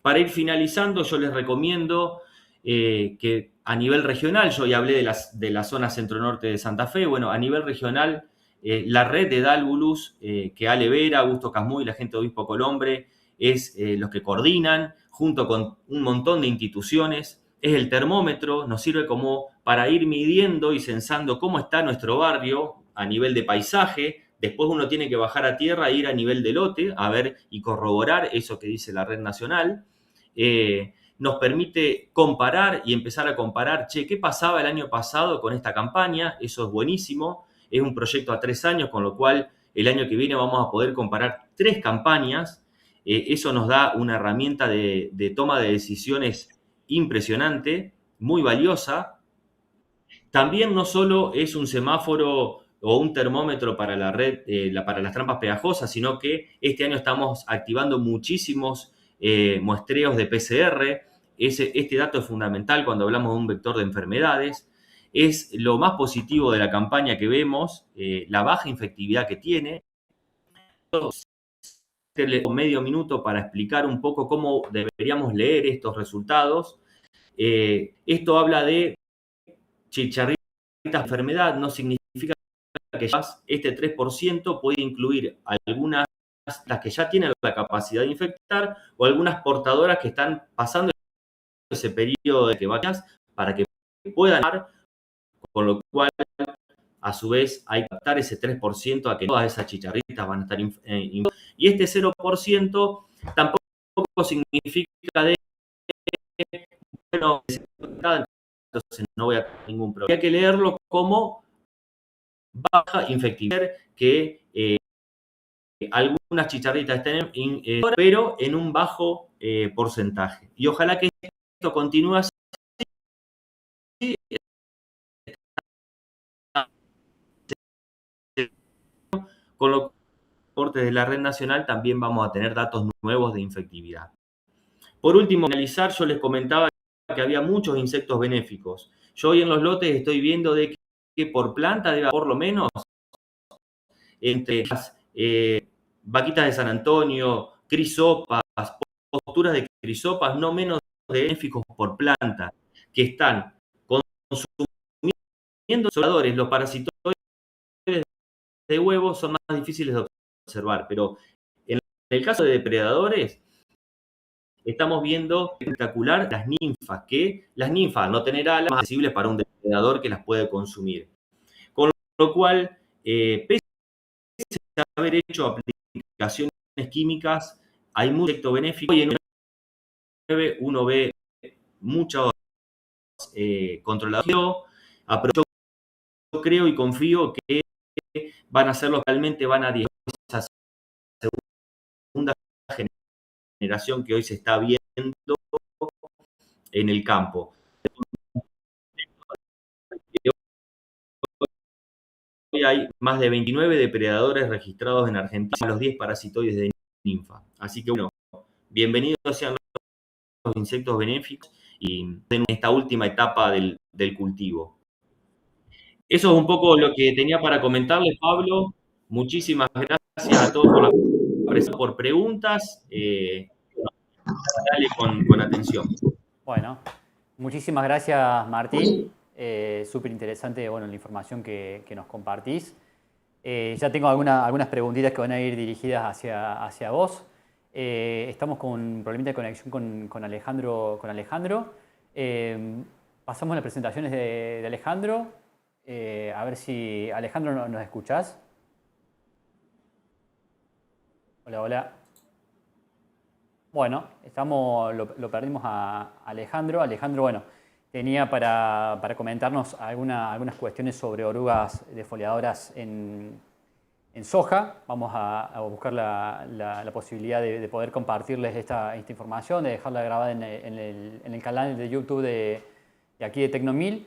Para ir finalizando, yo les recomiendo que a nivel regional, yo ya hablé de la zona centro-norte de Santa Fe, bueno, a nivel regional, la red de Dálvulus, que Ale Vera, Augusto Casmuy, la gente de Obispo Colombre, es los que coordinan, junto con un montón de instituciones, es el termómetro, nos sirve como para ir midiendo y censando cómo está nuestro barrio a nivel de paisaje. Después uno tiene que bajar a tierra e ir a nivel de lote, a ver y corroborar eso que dice la red nacional. Nos permite comparar y empezar a comparar, ¿qué pasaba el año pasado con esta campaña? Eso es buenísimo. Es un proyecto a 3 años, con lo cual el año que viene vamos a poder comparar 3 campañas. Eso nos da una herramienta de toma de decisiones impresionante, muy valiosa. También no solo es un semáforo o un termómetro para la red, para las trampas pegajosas, sino que este año estamos activando muchísimos muestreos de PCR. Este dato es fundamental cuando hablamos de un vector de enfermedades. Es lo más positivo de la campaña que vemos, la baja infectividad que tiene. Medio minuto para explicar un poco cómo deberíamos leer estos resultados. Esto habla de chicharrita enfermedad, no significa que este 3% puede incluir algunas, las que ya tienen la capacidad de infectar, o algunas portadoras que están pasando ese periodo de que vayas para que puedan dar, con lo cual a su vez hay que adaptar ese 3% a que todas esas chicharritas van a estar y este 0% tampoco significa de bueno, entonces no voy a tener ningún problema. Hay que leerlo como baja infectividad, que algunas chicharritas estén pero en un bajo porcentaje. Y ojalá que esto continúe así. Con los reportes de la red nacional también vamos a tener datos nuevos de infectividad. Por último, al finalizar, yo les comentaba que había muchos insectos benéficos. Yo hoy en los lotes estoy viendo de que por planta debe haber por lo menos entre las vaquitas de San Antonio, crisopas, posturas de crisopas, no menos de benéficos por planta, que están consumiendo los parasitoides de huevos son más difíciles de observar, pero en el caso de depredadores, estamos viendo espectacular las ninfas, al no tener alas, más accesibles para un depredador que las puede consumir. Con lo cual, pese a haber hecho aplicaciones químicas, hay mucho efecto benéfico y en uno ve muchos controladores. Yo creo y confío que van a ser los que realmente van a diezmar esa segunda generación que hoy se está viendo en el campo. Hoy hay más de 29 depredadores registrados en Argentina, los 10 parasitoides de ninfa. Así que bueno, bienvenidos sean los insectos benéficos y en esta última etapa del cultivo. Eso es un poco lo que tenía para comentarles, Pablo. Muchísimas gracias a todos por preguntas. Dale con atención. Bueno, muchísimas gracias, Martín. Súper interesante, bueno, la información que nos compartís. Ya tengo algunas preguntitas que van a ir dirigidas hacia vos. Estamos con un problemita de conexión con Alejandro. Pasamos las presentaciones de Alejandro. A ver si, Alejandro, ¿nos escuchás? Hola, hola. Bueno, lo perdimos a Alejandro. Alejandro, bueno, tenía para comentarnos algunas cuestiones sobre orugas defoliadoras en soja. Vamos a buscar la posibilidad de poder compartirles esta información, de dejarla grabada en el canal de YouTube de aquí de Tecnomil,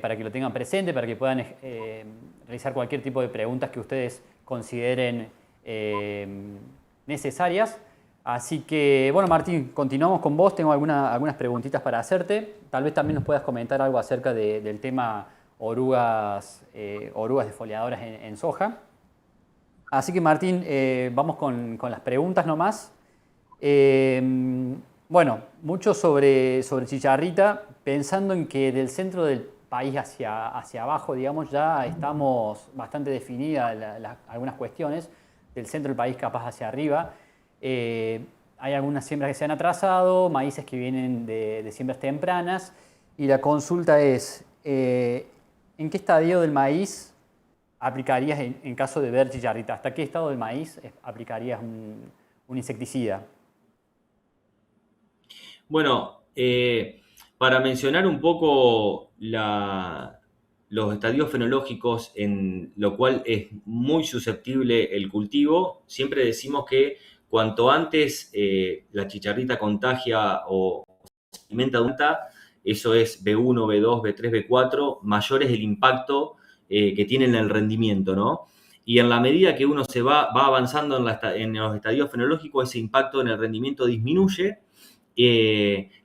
para que lo tengan presente, para que puedan realizar cualquier tipo de preguntas que ustedes consideren necesarias. Así que, bueno, Martín, continuamos con vos. Tengo algunas preguntitas para hacerte. Tal vez también nos puedas comentar algo acerca del tema orugas defoliadoras en soja. Así que, Martín, vamos con las preguntas nomás. Bueno, mucho sobre chicharrita, pensando en que del centro del país hacia abajo, digamos, ya estamos bastante definidas algunas cuestiones. Del centro del país capaz hacia arriba. Hay algunas siembras que se han atrasado, maíces que vienen de siembras tempranas. Y la consulta es, ¿en qué estadio del maíz aplicarías en caso de ver chicharrita? ¿Hasta qué estado del maíz aplicarías un insecticida? Bueno, para mencionar un poco los estadios fenológicos en lo cual es muy susceptible el cultivo, siempre decimos que cuanto antes la chicharrita contagia o se alimenta de una, eso es B1, B2, B3, B4, mayor es el impacto que tiene en el rendimiento, ¿no? Y en la medida que uno se va avanzando en los estadios fenológicos, ese impacto en el rendimiento disminuye.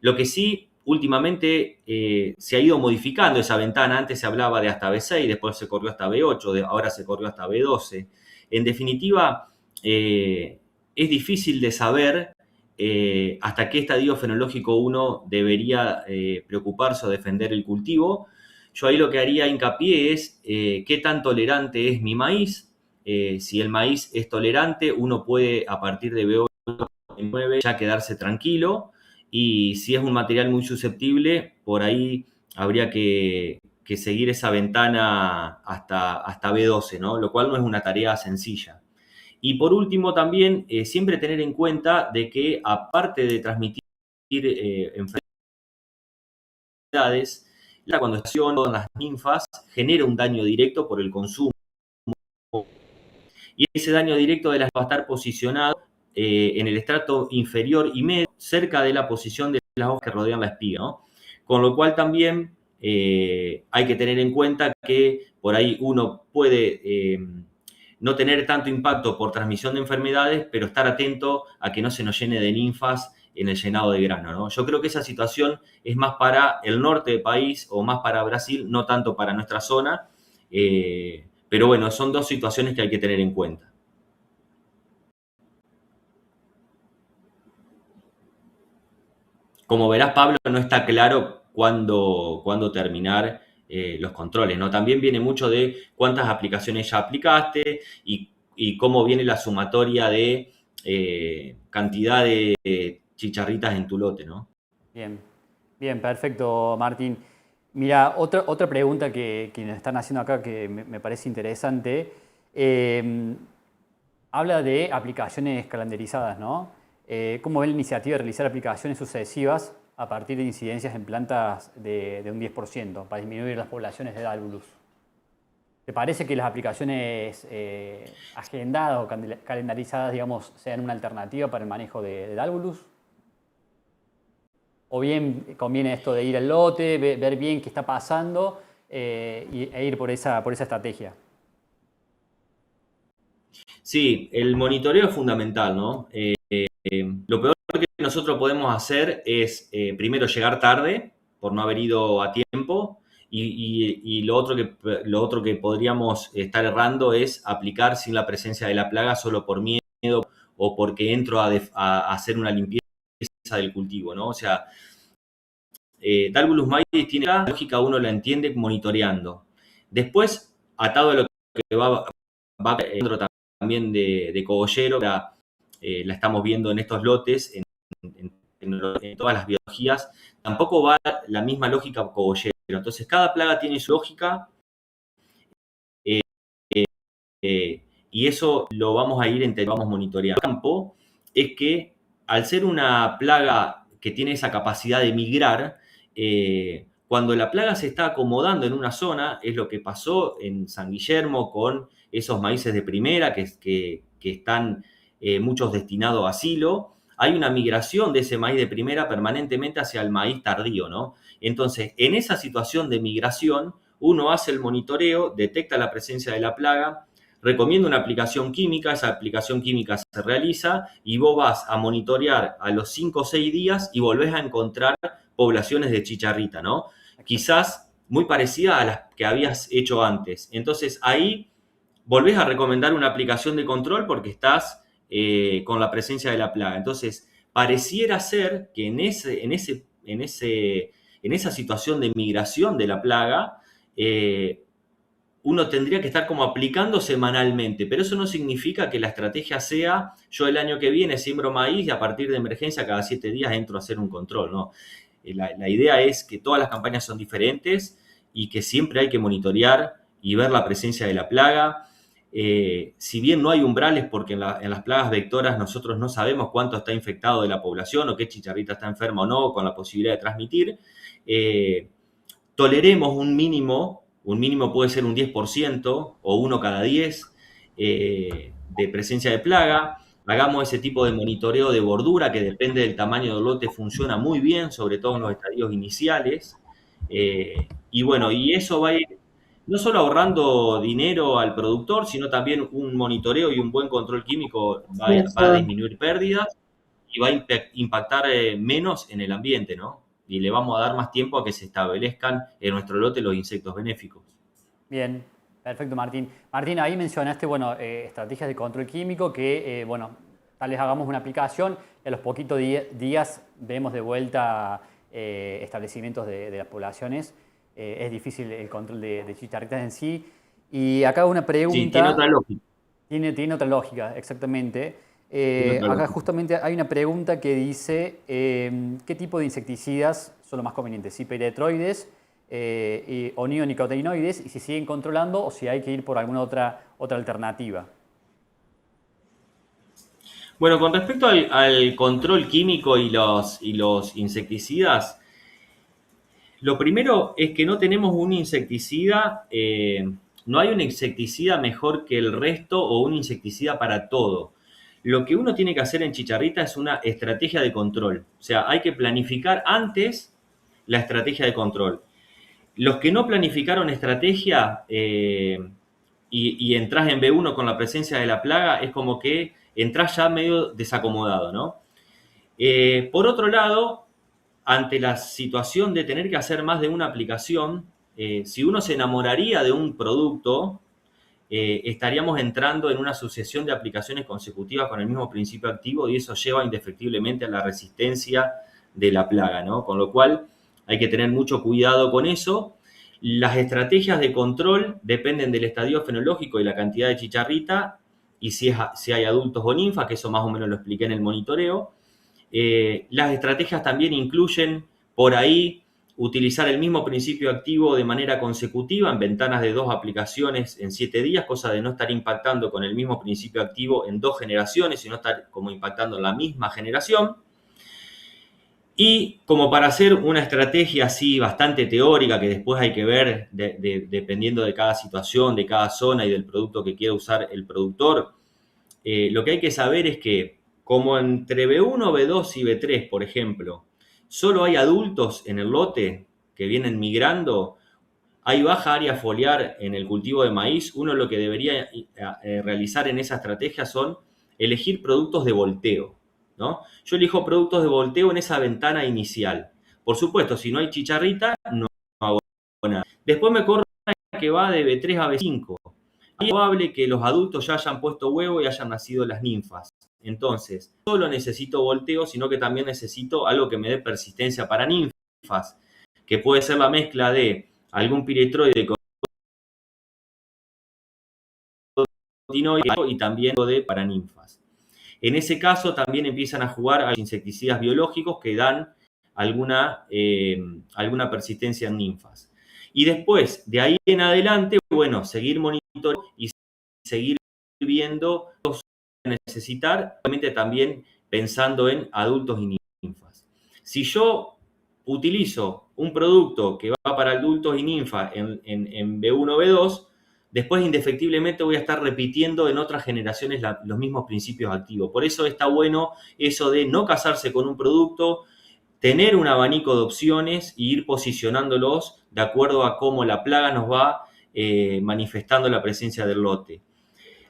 Lo que sí, últimamente se ha ido modificando esa ventana. Antes se hablaba de hasta B6, después se corrió hasta B8, ahora se corrió hasta B12. En definitiva, es difícil de saber hasta qué estadio fenológico uno debería preocuparse o defender el cultivo. Yo ahí lo que haría hincapié es qué tan tolerante es mi maíz. Si el maíz es tolerante, uno puede a partir de B8, B9 ya quedarse tranquilo. Y si es un material muy susceptible, por ahí habría que seguir esa ventana hasta B12, ¿no? Lo cual no es una tarea sencilla. Y por último también siempre tener en cuenta de que aparte de transmitir enfermedades, cuando estacionan las ninfas genera un daño directo por el consumo. Y ese daño directo de las va a estar posicionado en el estrato inferior y medio, cerca de la posición de las hojas que rodean la espiga, ¿no? Con lo cual también hay que tener en cuenta que por ahí uno puede no tener tanto impacto por transmisión de enfermedades, pero estar atento a que no se nos llene de ninfas en el llenado de grano, ¿no? Yo creo que esa situación es más para el norte del país o más para Brasil, no tanto para nuestra zona. Pero bueno, son dos situaciones que hay que tener en cuenta. Como verás, Pablo, no está claro cuándo terminar los controles, ¿no? También viene mucho de cuántas aplicaciones ya aplicaste y cómo viene la sumatoria de cantidad de chicharritas en tu lote, ¿no? Bien, bien, perfecto, Martín. Mira, otra pregunta que nos están haciendo acá que me parece interesante. Habla de aplicaciones calendarizadas, ¿no? ¿Cómo ve la iniciativa de realizar aplicaciones sucesivas a partir de incidencias en plantas de un 10% para disminuir las poblaciones de Dálvulus. ¿Te parece que las aplicaciones agendadas o calendarizadas, digamos, sean una alternativa para el manejo de Dálvulus? ¿O bien conviene esto de ir al lote, ver bien qué está pasando e ir por esa estrategia? Sí, el monitoreo es fundamental, ¿no? Lo peor que nosotros podemos hacer es, primero, llegar tarde por no haber ido a tiempo y lo otro que podríamos estar errando es aplicar sin la presencia de la plaga solo por miedo o porque entro a hacer una limpieza del cultivo, ¿no? O sea, Dálvulus maitis tiene la lógica, uno la entiende monitoreando. Después, atado a lo que va dentro también de cogollero, la estamos viendo en estos lotes, en todas las biologías, tampoco va la misma lógica cogollero. Entonces, cada plaga tiene su lógica y eso lo vamos a ir vamos monitoreando. El campo es que al ser una plaga que tiene esa capacidad de migrar, cuando la plaga se está acomodando en una zona, es lo que pasó en San Guillermo con esos maíces de primera que están muchos destinados a silo, hay una migración de ese maíz de primera permanentemente hacia el maíz tardío, ¿no? Entonces, en esa situación de migración, uno hace el monitoreo, detecta la presencia de la plaga, recomienda una aplicación química, esa aplicación química se realiza y vos vas a monitorear a los 5 o 6 días y volvés a encontrar poblaciones de chicharrita, ¿no? Quizás muy parecida a las que habías hecho antes. Entonces ahí volvés a recomendar una aplicación de control porque estás con la presencia de la plaga. Entonces, pareciera ser que en esa situación de migración de la plaga, uno tendría que estar como aplicando semanalmente, pero eso no significa que la estrategia sea yo el año que viene siembro maíz y a partir de emergencia cada 7 días entro a hacer un control, ¿no? La idea es que todas las campañas son diferentes y que siempre hay que monitorear y ver la presencia de la plaga. Si bien no hay umbrales porque en las plagas vectoras nosotros no sabemos cuánto está infectado de la población o qué chicharrita está enferma o no con la posibilidad de transmitir, toleremos un mínimo puede ser un 10% o 1 cada 10 de presencia de plaga. Hagamos ese tipo de monitoreo de bordura que depende del tamaño del lote, funciona muy bien, sobre todo en los estadios iniciales. Y bueno, y eso va a ir no solo ahorrando dinero al productor, sino también un monitoreo y un buen control químico va a disminuir pérdidas y va a impactar menos en el ambiente, ¿no? Y le vamos a dar más tiempo a que se establezcan en nuestro lote los insectos benéficos. Bien, perfecto, Martín. Martín, ahí mencionaste, bueno, estrategias de control químico que, bueno, tal vez hagamos una aplicación y a los poquitos días vemos de vuelta establecimientos de las poblaciones. Es difícil el control de chicharritas en sí. Y acá una pregunta. Sí, tiene otra lógica. Tiene otra lógica, exactamente. Acá lógica. justamente hay una pregunta que dice ¿qué tipo de insecticidas son los más convenientes? ¿Si piretroides o neonicotinoides? Y si siguen controlando o si hay que ir por alguna otra alternativa. Bueno, con respecto al control químico y los insecticidas, lo primero es que no tenemos un insecticida, no hay un insecticida mejor que el resto o un insecticida para todo. Lo que uno tiene que hacer en chicharrita es una estrategia de control. O sea, hay que planificar antes la estrategia de control. Los que no planificaron estrategia y entras en B1 con la presencia de la plaga, es como que entras ya medio desacomodado, ¿no? Por otro lado, ante la situación de tener que hacer más de una aplicación, si uno se enamoraría de un producto, estaríamos entrando en una sucesión de aplicaciones consecutivas con el mismo principio activo y eso lleva indefectiblemente a la resistencia de la plaga, ¿no? Con lo cual hay que tener mucho cuidado con eso. Las estrategias de control dependen del estadio fenológico y la cantidad de chicharrita y si hay adultos o ninfas, que eso más o menos lo expliqué en el monitoreo. Las estrategias también incluyen por ahí utilizar el mismo principio activo de manera consecutiva en ventanas de 2 aplicaciones en 7 días, cosa de no estar impactando con el mismo principio activo en 2 generaciones, sino estar como impactando en la misma generación. Y como para hacer una estrategia así bastante teórica, que después hay que ver dependiendo de cada situación, de cada zona y del producto que quiera usar el productor, lo que hay que saber es que como entre B1, B2 y B3, por ejemplo, solo hay adultos en el lote que vienen migrando, hay baja área foliar en el cultivo de maíz, uno lo que debería realizar en esa estrategia son elegir productos de volteo, ¿no? Yo elijo productos de volteo en esa ventana inicial. Por supuesto, si no hay chicharrita, no hago nada. Después me corro que va de B3 a B5. Es probable que los adultos ya hayan puesto huevo y hayan nacido las ninfas. Entonces, no solo necesito volteo, sino que también necesito algo que me dé persistencia para ninfas, que puede ser la mezcla de algún piretroide con y también de para ninfas. En ese caso también empiezan a jugar a los insecticidas biológicos que dan alguna persistencia en ninfas. Y después, de ahí en adelante, bueno, seguir monitoreando y seguir viendo los que necesitar, obviamente también pensando en adultos y ninfas. Si yo utilizo un producto que va para adultos y ninfas en B1 o B2, después indefectiblemente voy a estar repitiendo en otras generaciones los mismos principios activos. Por eso está bueno eso de no casarse con un producto, tener un abanico de opciones e ir posicionándolos de acuerdo a cómo la plaga nos va manifestando la presencia del lote.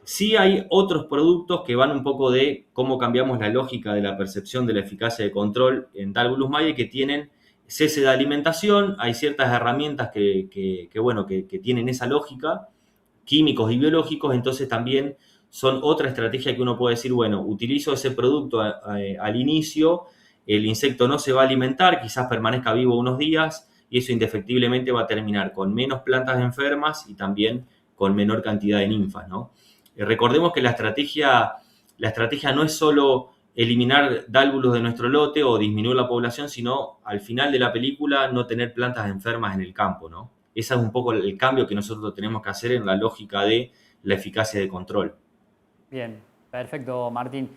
Sí hay otros productos que van un poco de cómo cambiamos la lógica de la percepción de la eficacia de control en Dalvulus Mayer, que tienen cese de alimentación, hay ciertas herramientas que tienen esa lógica, químicos y biológicos, entonces también son otra estrategia que uno puede decir, bueno, utilizo ese producto al inicio, el insecto no se va a alimentar, quizás permanezca vivo unos días y eso indefectiblemente va a terminar con menos plantas enfermas y también con menor cantidad de ninfas, ¿no? Recordemos que la estrategia no es solo eliminar dálvulos de nuestro lote o disminuir la población, sino al final de la película no tener plantas enfermas en el campo, ¿no? Ese es un poco el cambio que nosotros tenemos que hacer en la lógica de la eficacia de control. Bien, perfecto, Martín.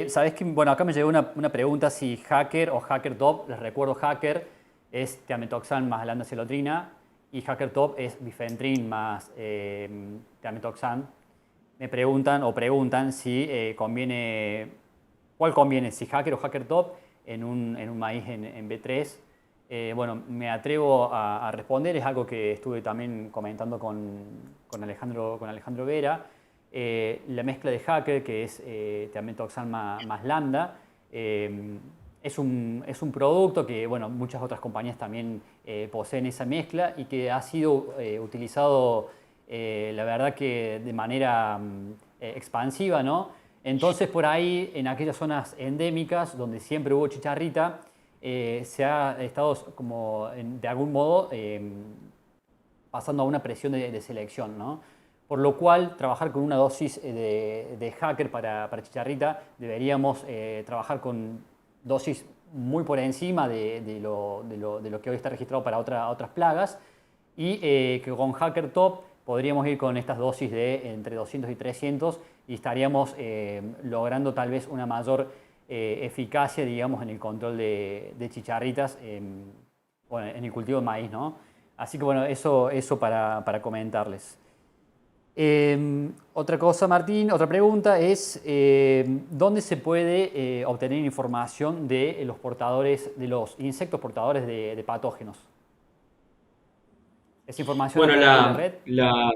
Sabés que, bueno, acá me llegó una pregunta si Hacker o Hacker Top, les recuerdo Hacker es Thiamethoxam más landacelotrina y Hacker Top es Bifenthrin más Thiamethoxam. Me preguntan si conviene, ¿cuál conviene? Si Hacker o Hacker Top en un maíz en B3. Bueno, me atrevo a responder, es algo que estuve también comentando con Alejandro Vera. La mezcla de Hacker, que es Thiamethoxam más lambda, es un producto que bueno, muchas otras compañías también poseen esa mezcla y que ha sido utilizado, la verdad que de manera expansiva, ¿no? Entonces por ahí, en aquellas zonas endémicas donde siempre hubo chicharrita, se ha estado como de algún modo pasando a una presión de selección, ¿no? Por lo cual, trabajar con una dosis de Hacker para chicharrita, deberíamos trabajar con dosis muy por encima de lo que hoy está registrado para otras plagas y que con Hacker Top podríamos ir con estas dosis de entre 200 y 300 y estaríamos logrando tal vez una mayor eficacia, digamos, en el control de chicharritas en el cultivo de maíz, ¿no? Así que bueno, eso para comentarles. Otra cosa, Martín, otra pregunta es ¿dónde se puede obtener información de los portadores, de los insectos portadores de patógenos? ¿Esa información Bueno, a través de la red?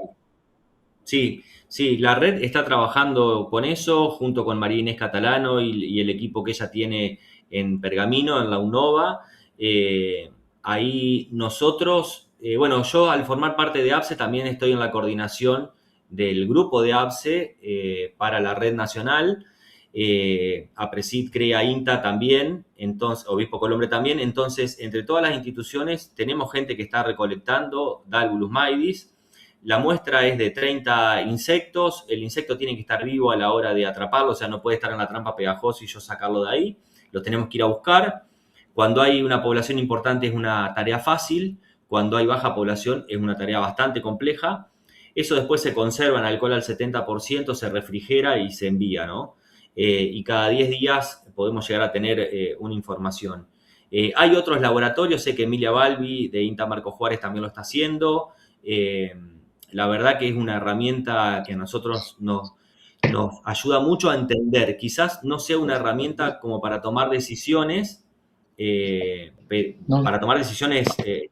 sí, la red está trabajando con eso junto con María Inés Catalano y el equipo que ella tiene en Pergamino, en la UNOVA. Ahí nosotros, bueno, yo al formar parte de APSE también estoy en la coordinación del grupo de APSE para la red nacional. APRESID crea INTA también, entonces, Obispo Colombre también. Entonces, entre todas las instituciones tenemos gente que está recolectando Dalvulus maedis. La muestra es de 30 insectos. El insecto tiene que estar vivo a la hora de atraparlo, o sea, no puede estar en la trampa pegajosa y yo sacarlo de ahí. Lo tenemos que ir a buscar. Cuando hay una población importante es una tarea fácil. Cuando hay baja población es una tarea bastante compleja. Eso después se conserva en alcohol al 70%, se refrigera y se envía, ¿no? Y cada 10 días podemos llegar a tener una información. Hay otros laboratorios, sé que Emilia Balbi de INTA Marco Juárez también lo está haciendo. La verdad que es una herramienta que a nosotros nos ayuda mucho a entender. Quizás no sea una herramienta como para tomar decisiones, No.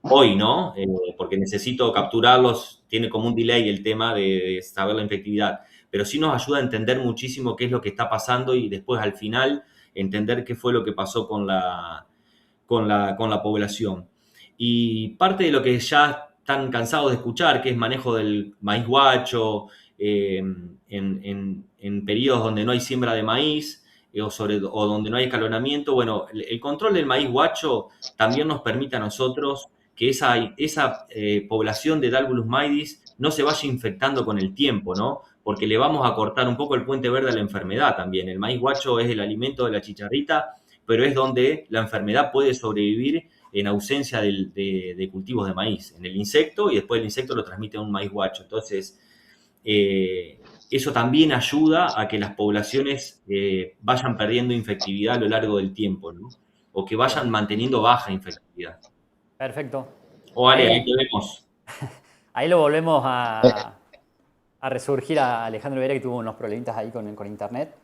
hoy, ¿no? Porque necesito capturarlos, tiene como un delay el tema de saber la infectividad, pero sí nos ayuda a entender muchísimo qué es lo que está pasando y después al final entender qué fue lo que pasó con la población. Y parte de lo que ya están cansados de escuchar, que es manejo del maíz guacho, en periodos donde no hay siembra de maíz, o donde no hay escalonamiento. Bueno, el control del maíz guacho también nos permite a nosotros que esa población de Dalbulus maidis no se vaya infectando con el tiempo, ¿no? Porque le vamos a cortar un poco el puente verde a la enfermedad también. El maíz guacho es el alimento de la chicharrita, pero es donde la enfermedad puede sobrevivir en ausencia de cultivos de maíz, en el insecto, y después el insecto lo transmite a un maíz guacho. Entonces, eso también ayuda a que las poblaciones vayan perdiendo infectividad a lo largo del tiempo, ¿no? O que vayan manteniendo baja infectividad. Perfecto. Ale, ahí te vemos. Ahí lo volvemos a resurgir a Alejandro Vera, que tuvo unos problemitas ahí con internet.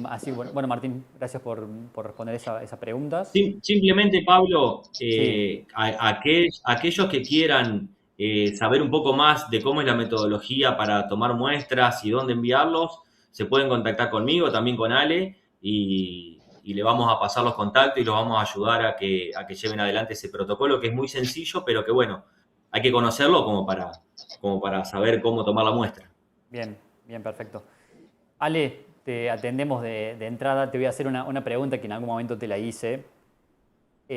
Así que bueno, Martín, gracias por responder esas preguntas. Simplemente, Pablo, Sí. aquellos que quieran saber un poco más de cómo es la metodología para tomar muestras y dónde enviarlos, se pueden contactar conmigo, también con Ale, y le vamos a pasar los contactos y los vamos a ayudar a que lleven adelante ese protocolo, que es muy sencillo, pero que bueno, hay que conocerlo como para saber cómo tomar la muestra. Bien, perfecto. Ale, te atendemos de entrada. Te voy a hacer una pregunta que en algún momento te la hice. Sí,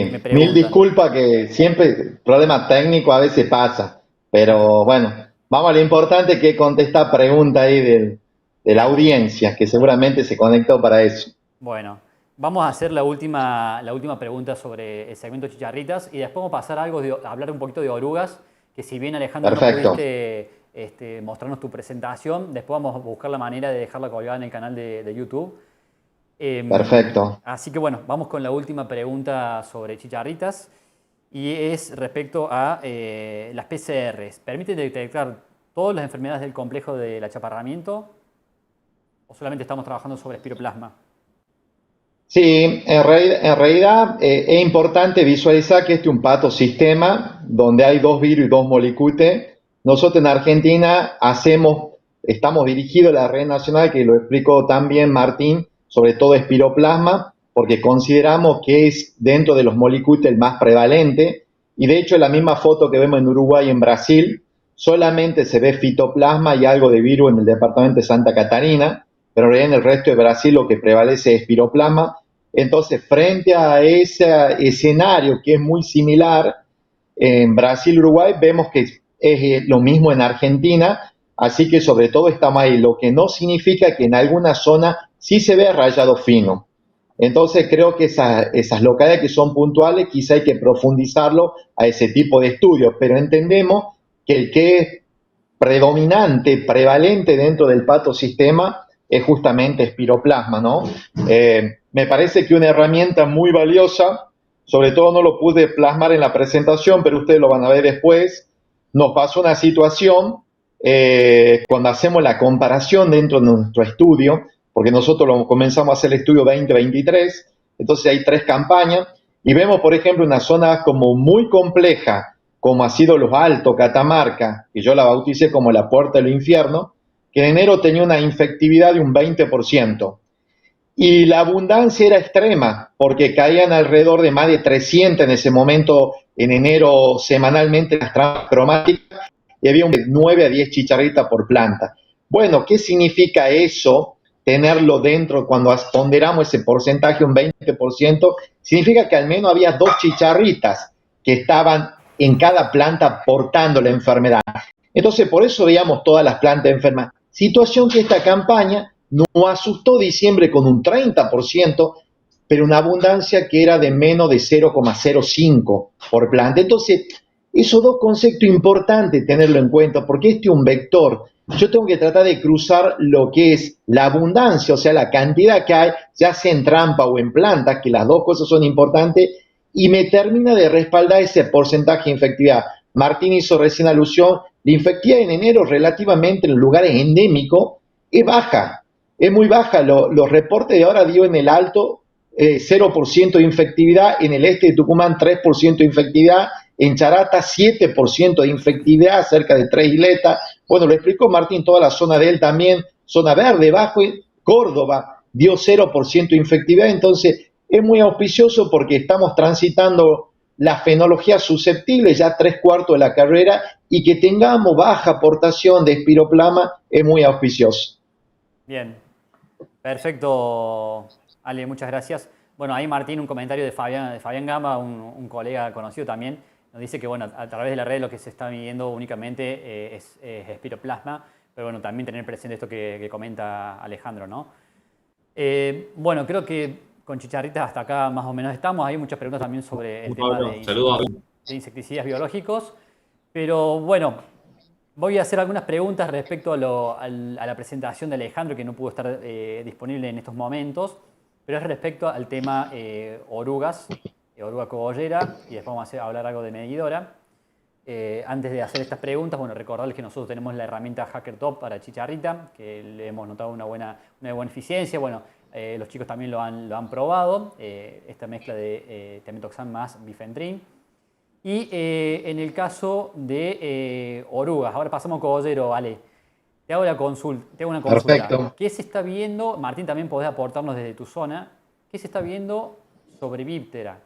Me mil preguntan. disculpas que siempre problema técnico a veces pasa, pero bueno, vamos a lo importante que contestar pregunta ahí de la audiencia, que seguramente se conectó para eso. Bueno, vamos a hacer la última pregunta sobre el segmento chicharritas y después vamos a pasar a hablar un poquito de orugas, que si bien Alejandro Perfecto. no pudiste mostrarnos tu presentación, después vamos a buscar la manera de dejarla colgada en el canal de YouTube. Perfecto. Así que bueno, vamos con la última pregunta sobre chicharritas y es respecto a las PCRs. ¿Permiten detectar todas las enfermedades del complejo del achaparramiento o solamente estamos trabajando sobre espiroplasma? Sí, en realidad es importante visualizar que este es un patosistema donde hay dos virus y dos molicutes. Nosotros en Argentina estamos dirigidos a la red nacional, que lo explicó también Martín, sobre todo espiroplasma, porque consideramos que es dentro de los molicutes el más prevalente. Y de hecho, en la misma foto que vemos en Uruguay y en Brasil, solamente se ve fitoplasma y algo de virus en el departamento de Santa Catarina, pero en realidad en el resto de Brasil lo que prevalece es espiroplasma. Entonces, frente a ese escenario que es muy similar en Brasil y Uruguay, vemos que es lo mismo en Argentina, así que sobre todo estamos ahí, lo que no significa que en alguna zona sí se ve rayado fino. Entonces creo que esas localidades que son puntuales quizá hay que profundizarlo a ese tipo de estudios, pero entendemos que el que es predominante, prevalente dentro del patosistema es justamente espiroplasma, ¿no? Me parece que una herramienta muy valiosa, sobre todo no lo pude plasmar en la presentación, pero ustedes lo van a ver después, nos pasó una situación cuando hacemos la comparación dentro de nuestro estudio, porque nosotros comenzamos a hacer el estudio 2023, entonces hay 3 campañas, y vemos, por ejemplo, una zona como muy compleja, como ha sido Los Altos, Catamarca, que yo la bauticé como la puerta del infierno, que en enero tenía una infectividad de un 20%. Y la abundancia era extrema, porque caían alrededor de más de 300 en ese momento, en enero, semanalmente, las trampas cromáticas, y había 9 a 10 chicharritas por planta. Bueno, ¿qué significa eso? Tenerlo dentro, cuando ponderamos ese porcentaje, un 20%, significa que al menos había 2 chicharritas que estaban en cada planta portando la enfermedad. Entonces, por eso veíamos todas las plantas enfermas. Situación que esta campaña nos asustó diciembre con un 30%, pero una abundancia que era de menos de 0,05 por planta. Entonces, esos 2 conceptos importantes tenerlo en cuenta, porque este es un vector yo tengo que tratar de cruzar lo que es la abundancia, o sea, la cantidad que hay, ya sea en trampa o en plantas, que las dos cosas son importantes, y me termina de respaldar ese porcentaje de infectividad. Martín hizo recién alusión, la infectividad en enero relativamente en los lugares endémicos es baja, es muy baja. Los reportes de ahora dio en el alto 0% de infectividad, en el este de Tucumán 3% de infectividad, en Charata 7% de infectividad, cerca de 3 isletas. Bueno, lo explicó Martín, toda la zona de él también, zona verde, bajo, Córdoba dio 0% de infectividad, entonces es muy auspicioso porque estamos transitando la fenología susceptible ya 3/4 de la carrera y que tengamos baja aportación de espiroplama es muy auspicioso. Bien, perfecto, Ale, muchas gracias. Bueno, ahí Martín, un comentario de Fabián Gama, un colega conocido también, nos dice que bueno, a través de la red lo que se está midiendo únicamente es espiroplasma, pero bueno, también tener presente esto que comenta Alejandro, ¿no? Bueno, creo que con Chicharritas hasta acá más o menos estamos. Hay muchas preguntas también sobre el tema de insecticidas biológicos, pero bueno, voy a hacer algunas preguntas respecto a la presentación de Alejandro, que no pudo estar disponible en estos momentos, pero es respecto al tema orugas, oruga cogollera, y después vamos a hablar algo de medidora. Antes de hacer estas preguntas, bueno, recordarles que nosotros tenemos la herramienta HackerTop para Chicharrita, que le hemos notado una buena eficiencia. Bueno, los chicos también lo han probado, esta mezcla de temetoxam más bifentrin. Y en el caso de orugas, ahora pasamos a cogollero, vale. Te hago una consulta. Perfecto. ¿Qué se está viendo? Martín, también podés aportarnos desde tu zona. ¿Qué se está viendo sobre víptera?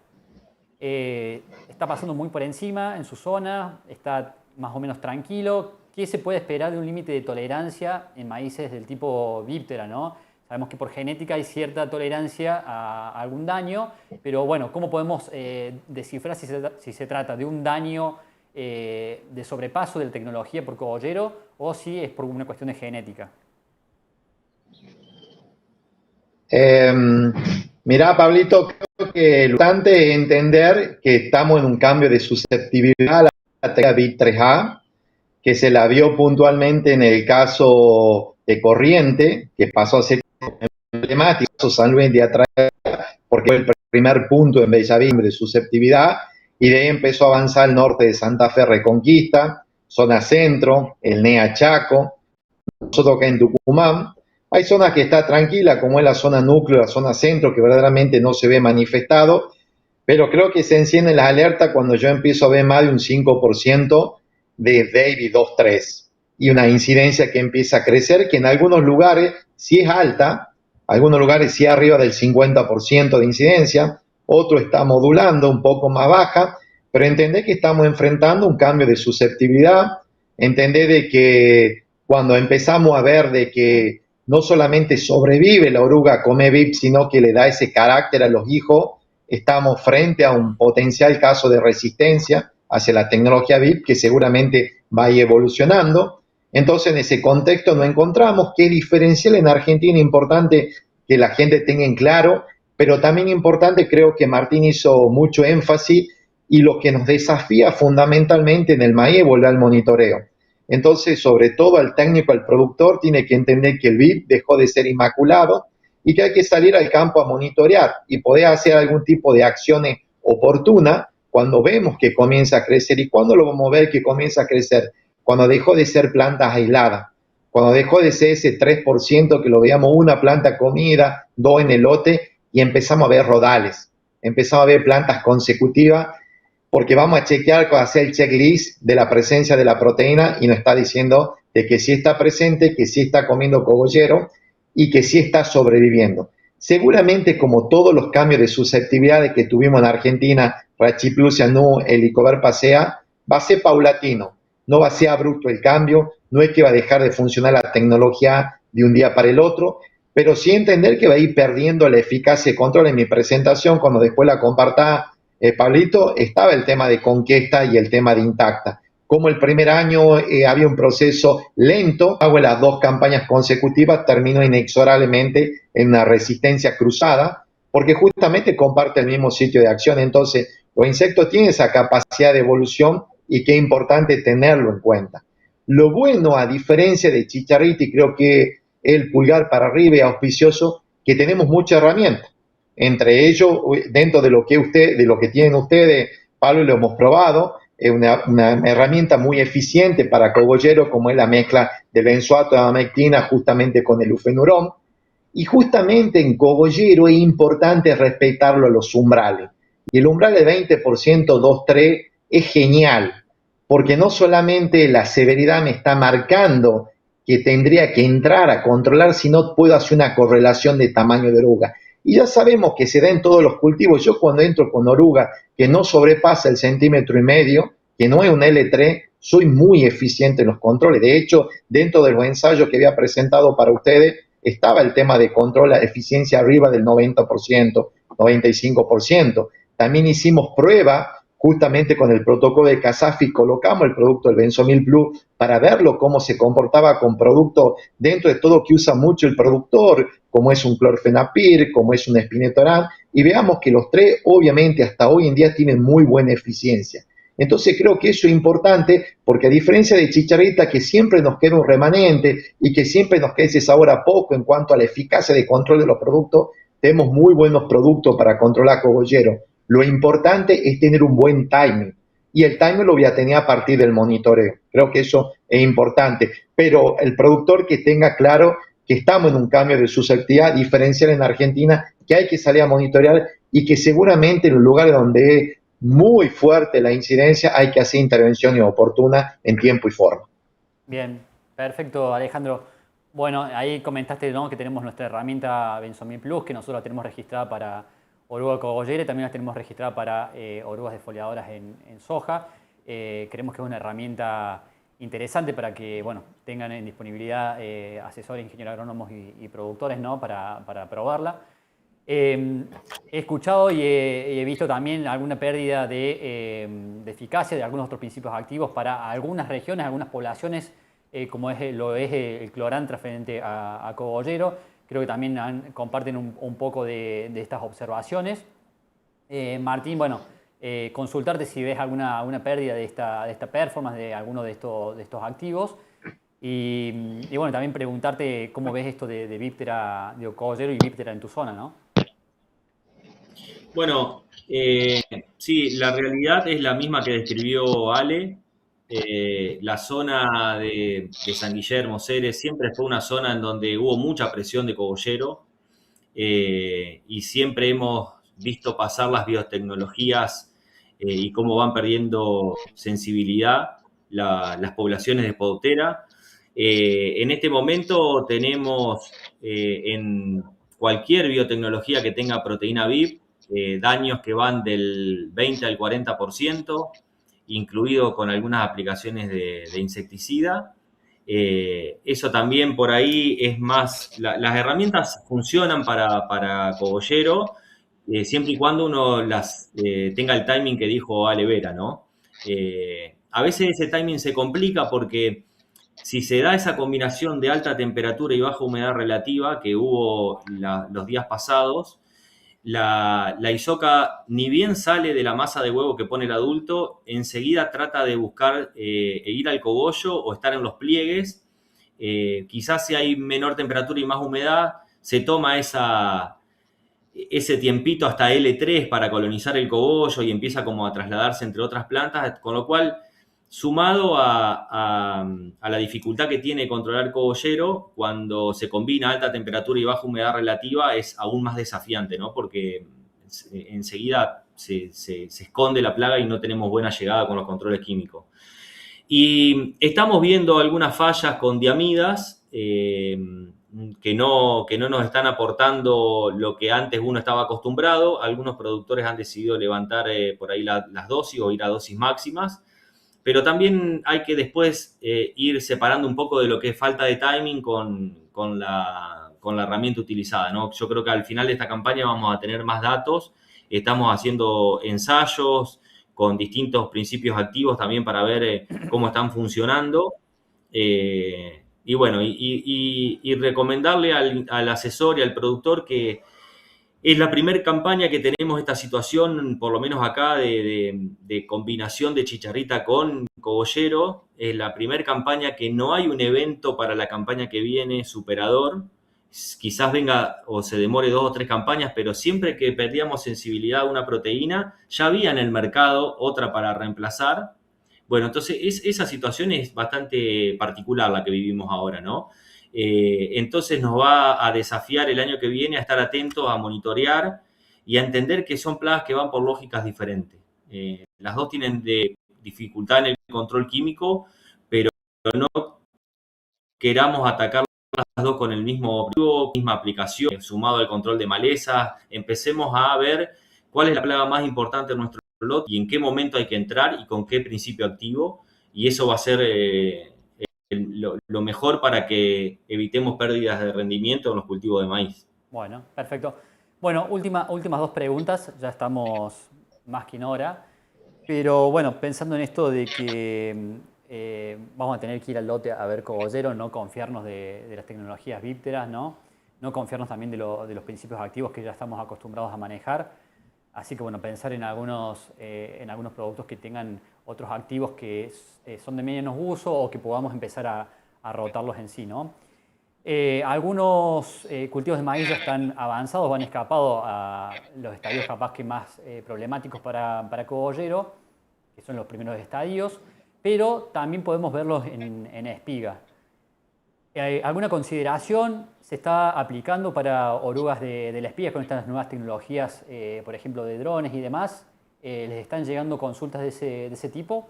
Está pasando muy por encima en su zona, está más o menos tranquilo. ¿Qué se puede esperar de un límite de tolerancia en maíces del tipo víptera, ¿no? Sabemos que por genética hay cierta tolerancia a algún daño, pero bueno, ¿cómo podemos descifrar si se trata de un daño de sobrepaso de la tecnología por cogollero o si es por una cuestión de genética? Mirá, Pablito, creo que lo importante es entender que estamos en un cambio de susceptibilidad a la tecnología BIP3A, que se la vio puntualmente en el caso de Corriente, que pasó a ser emblemático, San Luis de atrás, porque fue el primer punto en Bellavista de susceptibilidad, y de ahí empezó a avanzar al norte de Santa Fe, Reconquista, zona centro, el NEA Chaco, nosotros acá en Tucumán. Hay zonas que está tranquila, como es la zona núcleo, la zona centro, que verdaderamente no se ve manifestado, pero creo que se encienden las alertas cuando yo empiezo a ver más de un 5% de Baby 2.3 y una incidencia que empieza a crecer, que en algunos lugares sí es alta, algunos lugares sí arriba del 50% de incidencia, otro está modulando un poco más baja, pero entender que estamos enfrentando un cambio de susceptibilidad, entender de que cuando empezamos a ver de que no solamente sobrevive la oruga come VIP, sino que le da ese carácter a los hijos, estamos frente a un potencial caso de resistencia hacia la tecnología VIP que seguramente va a ir evolucionando. Entonces, en ese contexto nos encontramos que es diferencial en Argentina, importante que la gente tenga en claro, pero también importante, creo que Martín hizo mucho énfasis, y lo que nos desafía fundamentalmente en el maíz es volver al monitoreo. Entonces, sobre todo al técnico, al productor, tiene que entender que el VIP dejó de ser inmaculado y que hay que salir al campo a monitorear y poder hacer algún tipo de acciones oportunas cuando vemos que comienza a crecer. ¿Y cuándo lo vamos a ver que comienza a crecer? Cuando dejó de ser plantas aisladas, cuando dejó de ser ese 3% que lo veíamos una planta comida, dos en el lote, y empezamos a ver rodales, empezamos a ver plantas consecutivas, porque vamos a chequear, hacer el checklist de la presencia de la proteína y nos está diciendo de que sí está presente, que sí está comiendo cogollero y que sí está sobreviviendo. Seguramente, como todos los cambios de susceptibilidades que tuvimos en Argentina, Rachiplusia nu, Helicover pasea, va a ser paulatino, no va a ser abrupto el cambio, no es que va a dejar de funcionar la tecnología de un día para el otro, pero sí entender que va a ir perdiendo la eficacia y control. En mi presentación, cuando después la comparta Pablito, estaba el tema de Conquesta y el tema de Intacta. Como el primer año había un proceso lento, hago las dos campañas consecutivas, termino inexorablemente en una resistencia cruzada, porque justamente comparte el mismo sitio de acción. Entonces, los insectos tienen esa capacidad de evolución y qué importante tenerlo en cuenta. Lo bueno, a diferencia de chicharrita, y creo que el pulgar para arriba es auspicioso, que tenemos muchas herramientas. Entre ellos, dentro de lo que tienen ustedes, Pablo, lo hemos probado, es una herramienta muy eficiente para cogollero, como es la mezcla de benzoato de amectina justamente con el ufenurón. Y justamente en cogollero es importante respetarlo a los umbrales. Y el umbral de 20%, 2-3 es genial, porque no solamente la severidad me está marcando que tendría que entrar a controlar, sino puedo hacer una correlación de tamaño de oruga. Y ya sabemos que se da en todos los cultivos. Yo cuando entro con oruga que no sobrepasa el 1,5 centímetros, que no es un L3, soy muy eficiente en los controles. De hecho, dentro de los ensayos que había presentado para ustedes, estaba el tema de control, la eficiencia arriba del 90%, 95%. También hicimos prueba justamente con el protocolo de Casafi, colocamos el producto del Benzomil Plus para verlo cómo se comportaba con productos dentro de todo que usa mucho el productor, como es un clorfenapir, como es un espinetoram, y veamos que los tres obviamente hasta hoy en día tienen muy buena eficiencia. Entonces creo que eso es importante porque a diferencia de chicharrita que siempre nos queda un remanente y que siempre nos queda ese sabor a poco en cuanto a la eficacia de control de los productos, tenemos muy buenos productos para controlar cogollero. Lo importante es tener un buen timing y el timing lo voy a tener a partir del monitoreo. Creo que eso es importante, pero el productor que tenga claro que estamos en un cambio de susceptibilidad diferencial en Argentina, que hay que salir a monitorear y que seguramente en los lugares donde es muy fuerte la incidencia hay que hacer intervenciones oportunas en tiempo y forma. Bien, perfecto, Alejandro. Bueno, ahí comentaste, ¿no?, que tenemos nuestra herramienta Benzomil Plus, que nosotros la tenemos registrada para oruga cogollera y también la tenemos registrada para orugas defoliadoras en soja. Creemos que es una herramienta interesante para que, bueno, tengan en disponibilidad asesores, ingenieros agrónomos y productores, ¿no?, para probarla. He escuchado y he visto también alguna pérdida de eficacia de algunos otros principios activos para algunas regiones, algunas poblaciones, como lo es el clorantra frente a cogollero. Creo que también comparten un poco de estas observaciones. Martín, bueno, consultarte si ves alguna pérdida de esta performance de alguno de estos activos. Y bueno, también preguntarte cómo ves esto de víptera, de cogollero y víptera en tu zona, ¿no? Bueno, sí, la realidad es la misma que describió Ale. La zona de San Guillermo, Ceres, siempre fue una zona en donde hubo mucha presión de cogollero y siempre hemos visto pasar las biotecnologías y cómo van perdiendo sensibilidad las poblaciones de podotera. En este momento tenemos en cualquier biotecnología que tenga proteína VIP, daños que van del 20 al 40%, incluido con algunas aplicaciones de insecticida. Eso también por ahí es más, las herramientas funcionan para cogollero, siempre y cuando uno las tenga el timing que dijo Ale Vera, ¿no? A veces ese timing se complica porque si se da esa combinación de alta temperatura y baja humedad relativa que hubo los días pasados, la isoca ni bien sale de la masa de huevo que pone el adulto, enseguida trata de buscar ir al cogollo o estar en los pliegues. Quizás si hay menor temperatura y más humedad, se toma ese tiempito hasta L3 para colonizar el cogollo y empieza como a trasladarse entre otras plantas, con lo cual, sumado a la dificultad que tiene controlar cogollero, cuando se combina alta temperatura y baja humedad relativa, es aún más desafiante, ¿no? Porque enseguida se esconde la plaga y no tenemos buena llegada con los controles químicos. Y estamos viendo algunas fallas con diamidas que no nos están aportando lo que antes uno estaba acostumbrado. Algunos productores han decidido levantar por ahí las dosis o ir a dosis máximas. Pero también hay que después ir separando un poco de lo que es falta de timing con la herramienta utilizada, ¿no? Yo creo que al final de esta campaña vamos a tener más datos. Estamos haciendo ensayos con distintos principios activos también para ver cómo están funcionando. Y bueno, y recomendarle al asesor y al productor que es la primera campaña que tenemos esta situación, por lo menos acá, de combinación de chicharrita con Cogollero es la primera campaña que no hay un evento para la campaña que viene superador. Quizás venga o se demore 2 o 3 campañas, pero siempre que perdíamos sensibilidad a una proteína, ya había en el mercado otra para reemplazar. Bueno, entonces esa situación es bastante particular la que vivimos ahora, ¿no? Entonces nos va a desafiar el año que viene a estar atentos, a monitorear y a entender que son plagas que van por lógicas diferentes. Las dos tienen dificultad en el control químico, pero no queramos atacar las dos con el mismo objetivo, misma aplicación, sumado al control de malezas. Empecemos a ver cuál es la plaga más importante en nuestro lote y en qué momento hay que entrar y con qué principio activo. Y eso va a ser lo mejor para que evitemos pérdidas de rendimiento en los cultivos de maíz. Bueno, perfecto. Bueno, últimas 2 preguntas, ya estamos más que en hora. Pero bueno, pensando en esto de que vamos a tener que ir al lote a ver cogollero, no confiarnos de las tecnologías vípteras, ¿no? No confiarnos también de los principios activos que ya estamos acostumbrados a manejar. Así que bueno, pensar en algunos productos que tengan otros activos que son de menos uso o que podamos empezar a rotarlos en sí, ¿no? Algunos cultivos de maíz ya están avanzados o han escapado a los estadios capaz que más problemáticos para cogollero, que son los primeros estadios, pero también podemos verlos en espiga. ¿Alguna consideración se está aplicando para orugas de la espiga con estas nuevas tecnologías, por ejemplo, de drones y demás? ¿Les están llegando consultas de ese tipo?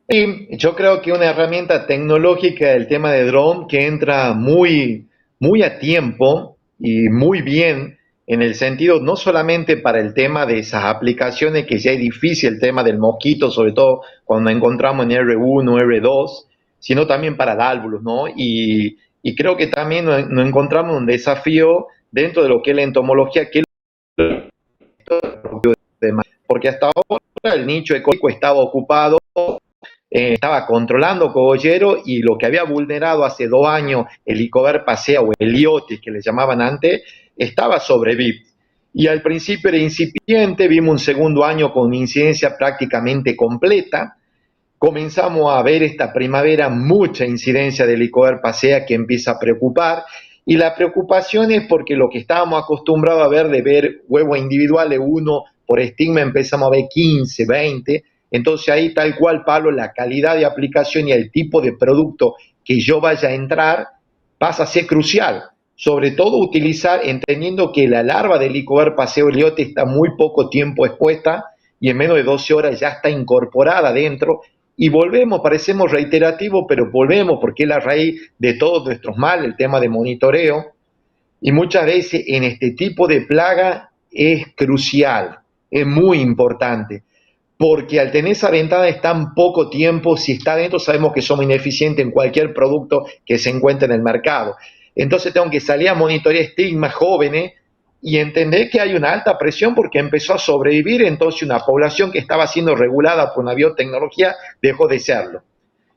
Sí, yo creo que una herramienta tecnológica, el tema de drone, que entra muy a tiempo y muy bien en el sentido no solamente para el tema de esas aplicaciones que ya es difícil el tema del mosquito, sobre todo cuando encontramos en R1, R2, sino también para válvulas, ¿no? Y creo que también nos encontramos un desafío dentro de lo que es la entomología, que porque hasta ahora el nicho ecológico estaba ocupado, estaba controlando cogollero, y lo que había vulnerado hace 2 años el Icover pasea o el Iotis que le llamaban antes, estaba sobre VIP. Y al principio era incipiente, vimos un segundo año con incidencia prácticamente completa. Comenzamos a ver esta primavera mucha incidencia del Icover pasea que empieza a preocupar. Y la preocupación es porque lo que estábamos acostumbrados a ver, de ver huevos individuales, uno por estigma, empezamos a ver 15, 20. Entonces ahí tal cual, Pablo, la calidad de aplicación y el tipo de producto que yo vaya a entrar pasa a ser crucial. Sobre todo utilizar, entendiendo que la larva del Icover paseo eliote está muy poco tiempo expuesta y en menos de 12 horas ya está incorporada dentro. Y volvemos, parecemos reiterativos, pero volvemos porque es la raíz de todos nuestros males, el tema de monitoreo. Y muchas veces en este tipo de plaga es crucial, es muy importante, porque al tener esa ventana de tan poco tiempo, si está dentro, sabemos que somos ineficientes en cualquier producto que se encuentre en el mercado. Entonces tengo que salir a monitorear estigmas jóvenes y entender que hay una alta presión porque empezó a sobrevivir. Entonces una población que estaba siendo regulada por una biotecnología dejó de serlo.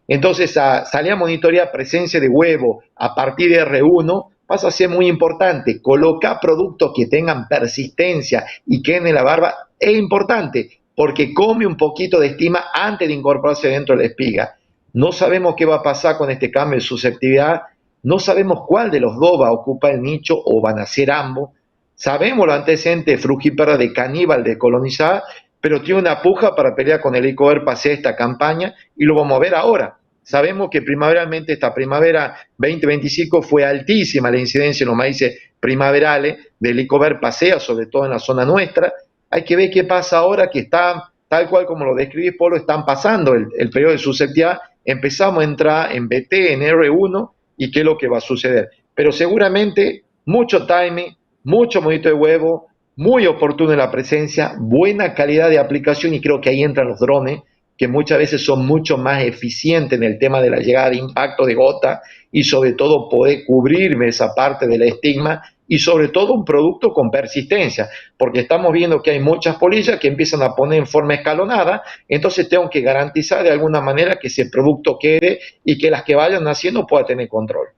Entonces salir a monitorear presencia de huevo a partir de R1 pasa a ser muy importante. Colocar productos que tengan persistencia y queden en la barba es importante, porque come un poquito de estima antes de incorporarse dentro de la espiga. No sabemos qué va a pasar con este cambio de susceptibilidad, no sabemos cuál de los dos va a ocupar el nicho o van a ser ambos. Sabemos los antecedentes frugípara de caníbal de colonizar, pero tiene una puja para pelear con el Icover pasea esta campaña y lo vamos a ver ahora. Sabemos que primaveralmente, esta primavera 2025, fue altísima la incidencia en los maíces primaverales del Icover pasea, sobre todo en la zona nuestra. Hay que ver qué pasa ahora que está, tal cual como lo describís, Polo, están pasando el periodo de susceptibilidad, empezamos a entrar en BT, en R1, y qué es lo que va a suceder. Pero seguramente mucho timing, mucho monito de huevo, muy oportuno en la presencia, buena calidad de aplicación, y creo que ahí entran los drones, que muchas veces son mucho más eficientes en el tema de la llegada de impacto de gota y sobre todo poder cubrirme esa parte del estigma, y sobre todo un producto con persistencia, porque estamos viendo que hay muchas polillas que empiezan a poner en forma escalonada. Entonces tengo que garantizar de alguna manera que ese producto quede y que las que vayan naciendo pueda tener control.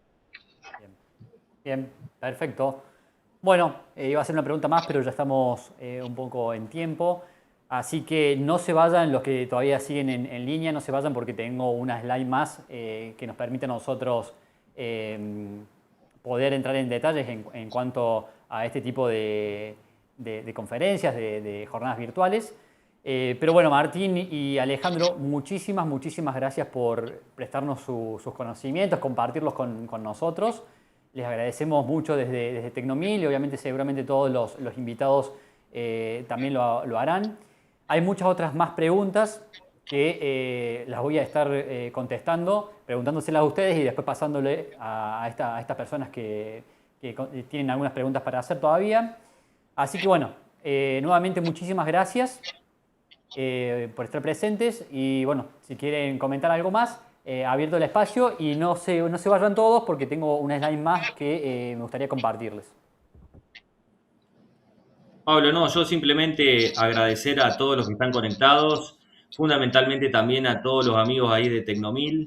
Bien, bien, perfecto. Bueno, iba a hacer una pregunta más, pero ya estamos un poco en tiempo. Así que no se vayan los que todavía siguen en línea, no se vayan porque tengo una slide más que nos permite a nosotros poder entrar en detalles en cuanto a este tipo de conferencias, de jornadas virtuales. Pero bueno, Martín y Alejandro, muchísimas gracias por prestarnos sus conocimientos, compartirlos con nosotros. Les agradecemos mucho desde Tecnomil y obviamente seguramente todos los invitados también lo harán. Hay muchas otras más preguntas que las voy a estar contestando, preguntándoselas a ustedes y después pasándole a estas personas que tienen algunas preguntas para hacer todavía. Así que bueno, nuevamente muchísimas gracias por estar presentes y bueno, si quieren comentar algo más, abierto el espacio y no se vayan todos porque tengo una slide más que me gustaría compartirles. Pablo, no, yo simplemente agradecer a todos los que están conectados, fundamentalmente también a todos los amigos ahí de Tecnomil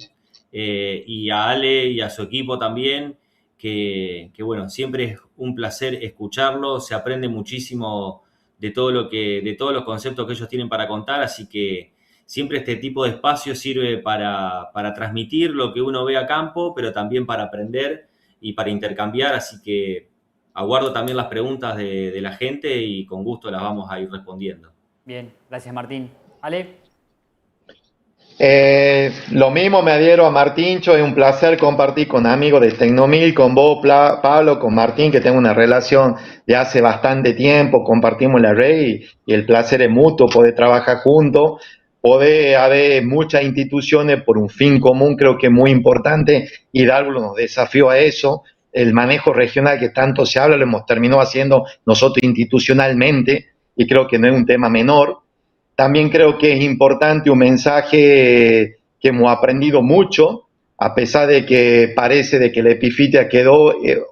y a Ale y a su equipo también, que bueno, siempre es un placer escucharlo, se aprende muchísimo de todos los conceptos que ellos tienen para contar, así que siempre este tipo de espacio sirve para transmitir lo que uno ve a campo, pero también para aprender y para intercambiar, así que aguardo también las preguntas de la gente y con gusto las vamos a ir respondiendo. Bien, gracias Martín. Ale. Lo mismo me adhiero a Martíncho, es un placer compartir con amigos de Tecnomil, con vos, Pablo, con Martín, que tengo una relación de hace bastante tiempo, compartimos la red y el placer es mutuo poder trabajar juntos, poder haber muchas instituciones por un fin común, creo que es muy importante y Dárvulo nos desafió a eso. El manejo regional que tanto se habla lo hemos terminado haciendo nosotros institucionalmente y creo que no es un tema menor. También creo que es importante un mensaje que hemos aprendido mucho, a pesar de que parece de que la epifitia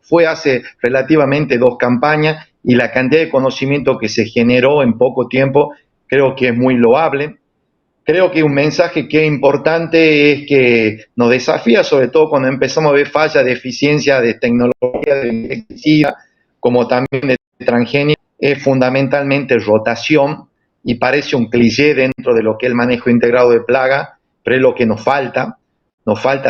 fue hace relativamente 2 campañas y la cantidad de conocimiento que se generó en poco tiempo creo que es muy loable. Creo que un mensaje que es importante es que nos desafía, sobre todo cuando empezamos a ver fallas de eficiencia de tecnología de electricidad, como también de transgenia, es fundamentalmente rotación y parece un cliché dentro de lo que es el manejo integrado de plaga, pero es lo que nos falta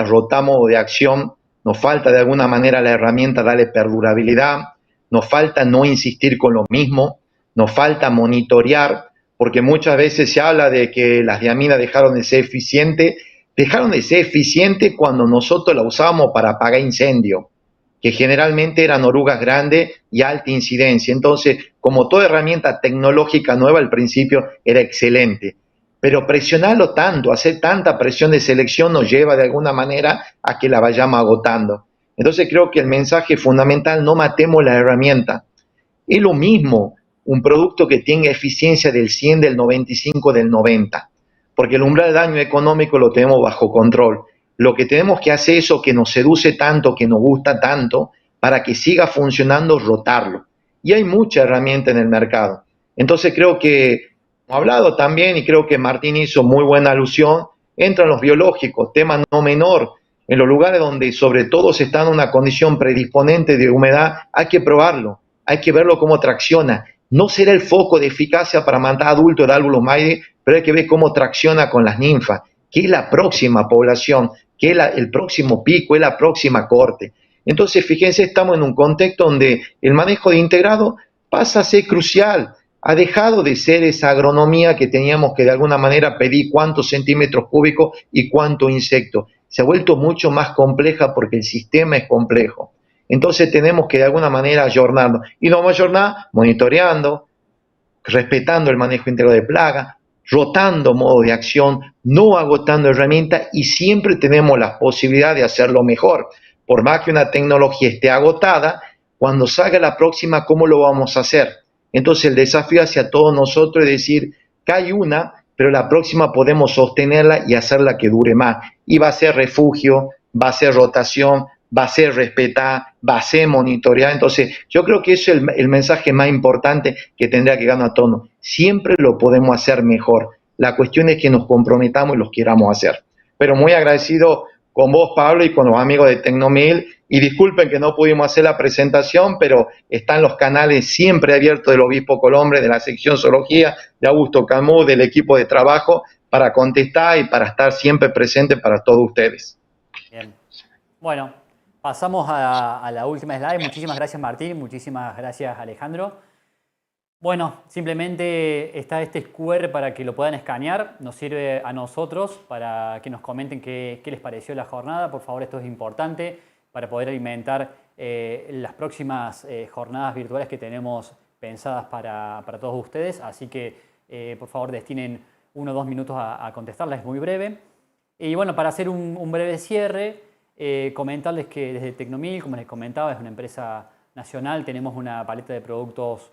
rotamos de acción, nos falta de alguna manera la herramienta darle perdurabilidad, nos falta no insistir con lo mismo, nos falta monitorear, porque muchas veces se habla de que las diaminas dejaron de ser eficientes cuando nosotros la usábamos para apagar incendios, que generalmente eran orugas grandes y alta incidencia. Entonces, como toda herramienta tecnológica nueva, al principio era excelente, pero presionarlo tanto, hacer tanta presión de selección nos lleva de alguna manera a que la vayamos agotando. Entonces creo que el mensaje fundamental, no matemos la herramienta. Es lo mismo un producto que tenga eficiencia del 100, del 95, del 90, porque el umbral de daño económico lo tenemos bajo control. Lo que tenemos que hacer es eso que nos seduce tanto, que nos gusta tanto, para que siga funcionando, rotarlo. Y hay mucha herramienta en el mercado. Entonces creo que, hemos hablado también, y creo que Martín hizo muy buena alusión, entran los biológicos, tema no menor. En los lugares donde sobre todo se está en una condición predisponente de humedad, hay que probarlo, hay que verlo cómo tracciona. No será el foco de eficacia para matar adultos de Dárvulos maide, pero hay que ver cómo tracciona con las ninfas, que es la próxima población, que es el próximo pico, es la próxima corte. Entonces, fíjense, estamos en un contexto donde el manejo de integrado pasa a ser crucial. Ha dejado de ser esa agronomía que teníamos que de alguna manera pedir cuántos centímetros cúbicos y cuánto insecto. Se ha vuelto mucho más compleja porque el sistema es complejo. Entonces tenemos que de alguna manera ayornarnos. Y nos vamos a ayornar monitoreando, respetando el manejo integrado de plaga, rotando modo de acción, no agotando herramientas y siempre tenemos la posibilidad de hacerlo mejor. Por más que una tecnología esté agotada, cuando salga la próxima, ¿cómo lo vamos a hacer? Entonces el desafío hacia todos nosotros es decir, que hay una, pero la próxima podemos sostenerla y hacerla que dure más. Y va a ser refugio, va a ser rotación, va a ser respetar, va a ser monitorear. Entonces yo creo que eso es el mensaje más importante que tendría que ganar a tono. Siempre lo podemos hacer mejor. La cuestión es que nos comprometamos y los queramos hacer. Pero muy agradecido con vos, Pablo, y con los amigos de Tecnomil y disculpen que no pudimos hacer la presentación, pero están los canales siempre abiertos del Obispo Colombre, de la sección Zoología, de Augusto Camus, del equipo de trabajo, para contestar y para estar siempre presente para todos ustedes. Bien. Bueno, pasamos a la última slide. Muchísimas gracias, Martín. Muchísimas gracias, Alejandro. Bueno, simplemente está este QR para que lo puedan escanear. Nos sirve a nosotros para que nos comenten qué les pareció la jornada. Por favor, esto es importante para poder alimentar las próximas jornadas virtuales que tenemos pensadas para todos ustedes. Así que, por favor, destinen 1 o 2 minutos a contestarla. Es muy breve. Y bueno, para hacer un breve cierre, comentarles que desde Tecnomil, como les comentaba, es una empresa nacional. Tenemos una paleta de productos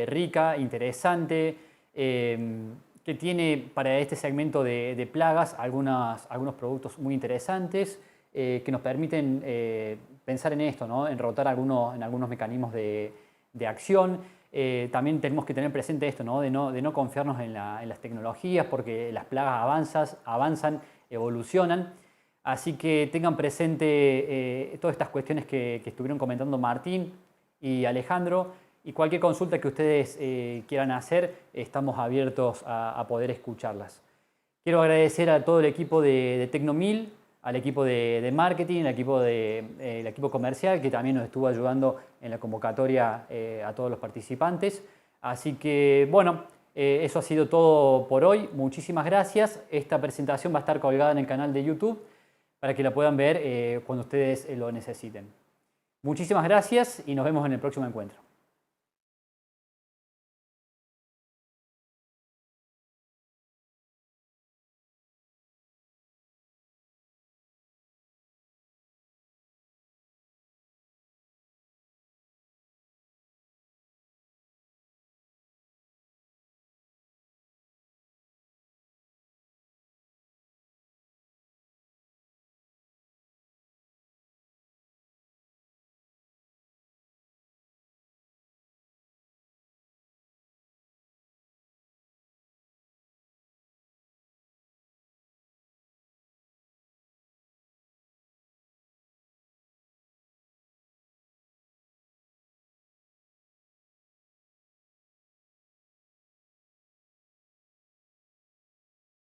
rica, interesante, que tiene para este segmento de plagas algunos productos muy interesantes que nos permiten pensar en esto, ¿no? En rotar en algunos mecanismos de acción. También tenemos que tener presente esto, ¿no? De no confiarnos en las tecnologías, porque las plagas avanzan, evolucionan. Así que tengan presente todas estas cuestiones que estuvieron comentando Martín y Alejandro. Y cualquier consulta que ustedes quieran hacer, estamos abiertos a poder escucharlas. Quiero agradecer a todo el equipo de Tecnomil, al equipo de marketing, el equipo comercial, que también nos estuvo ayudando en la convocatoria a todos los participantes. Así que, bueno, eso ha sido todo por hoy. Muchísimas gracias. Esta presentación va a estar colgada en el canal de YouTube para que la puedan ver cuando ustedes lo necesiten. Muchísimas gracias y nos vemos en el próximo encuentro.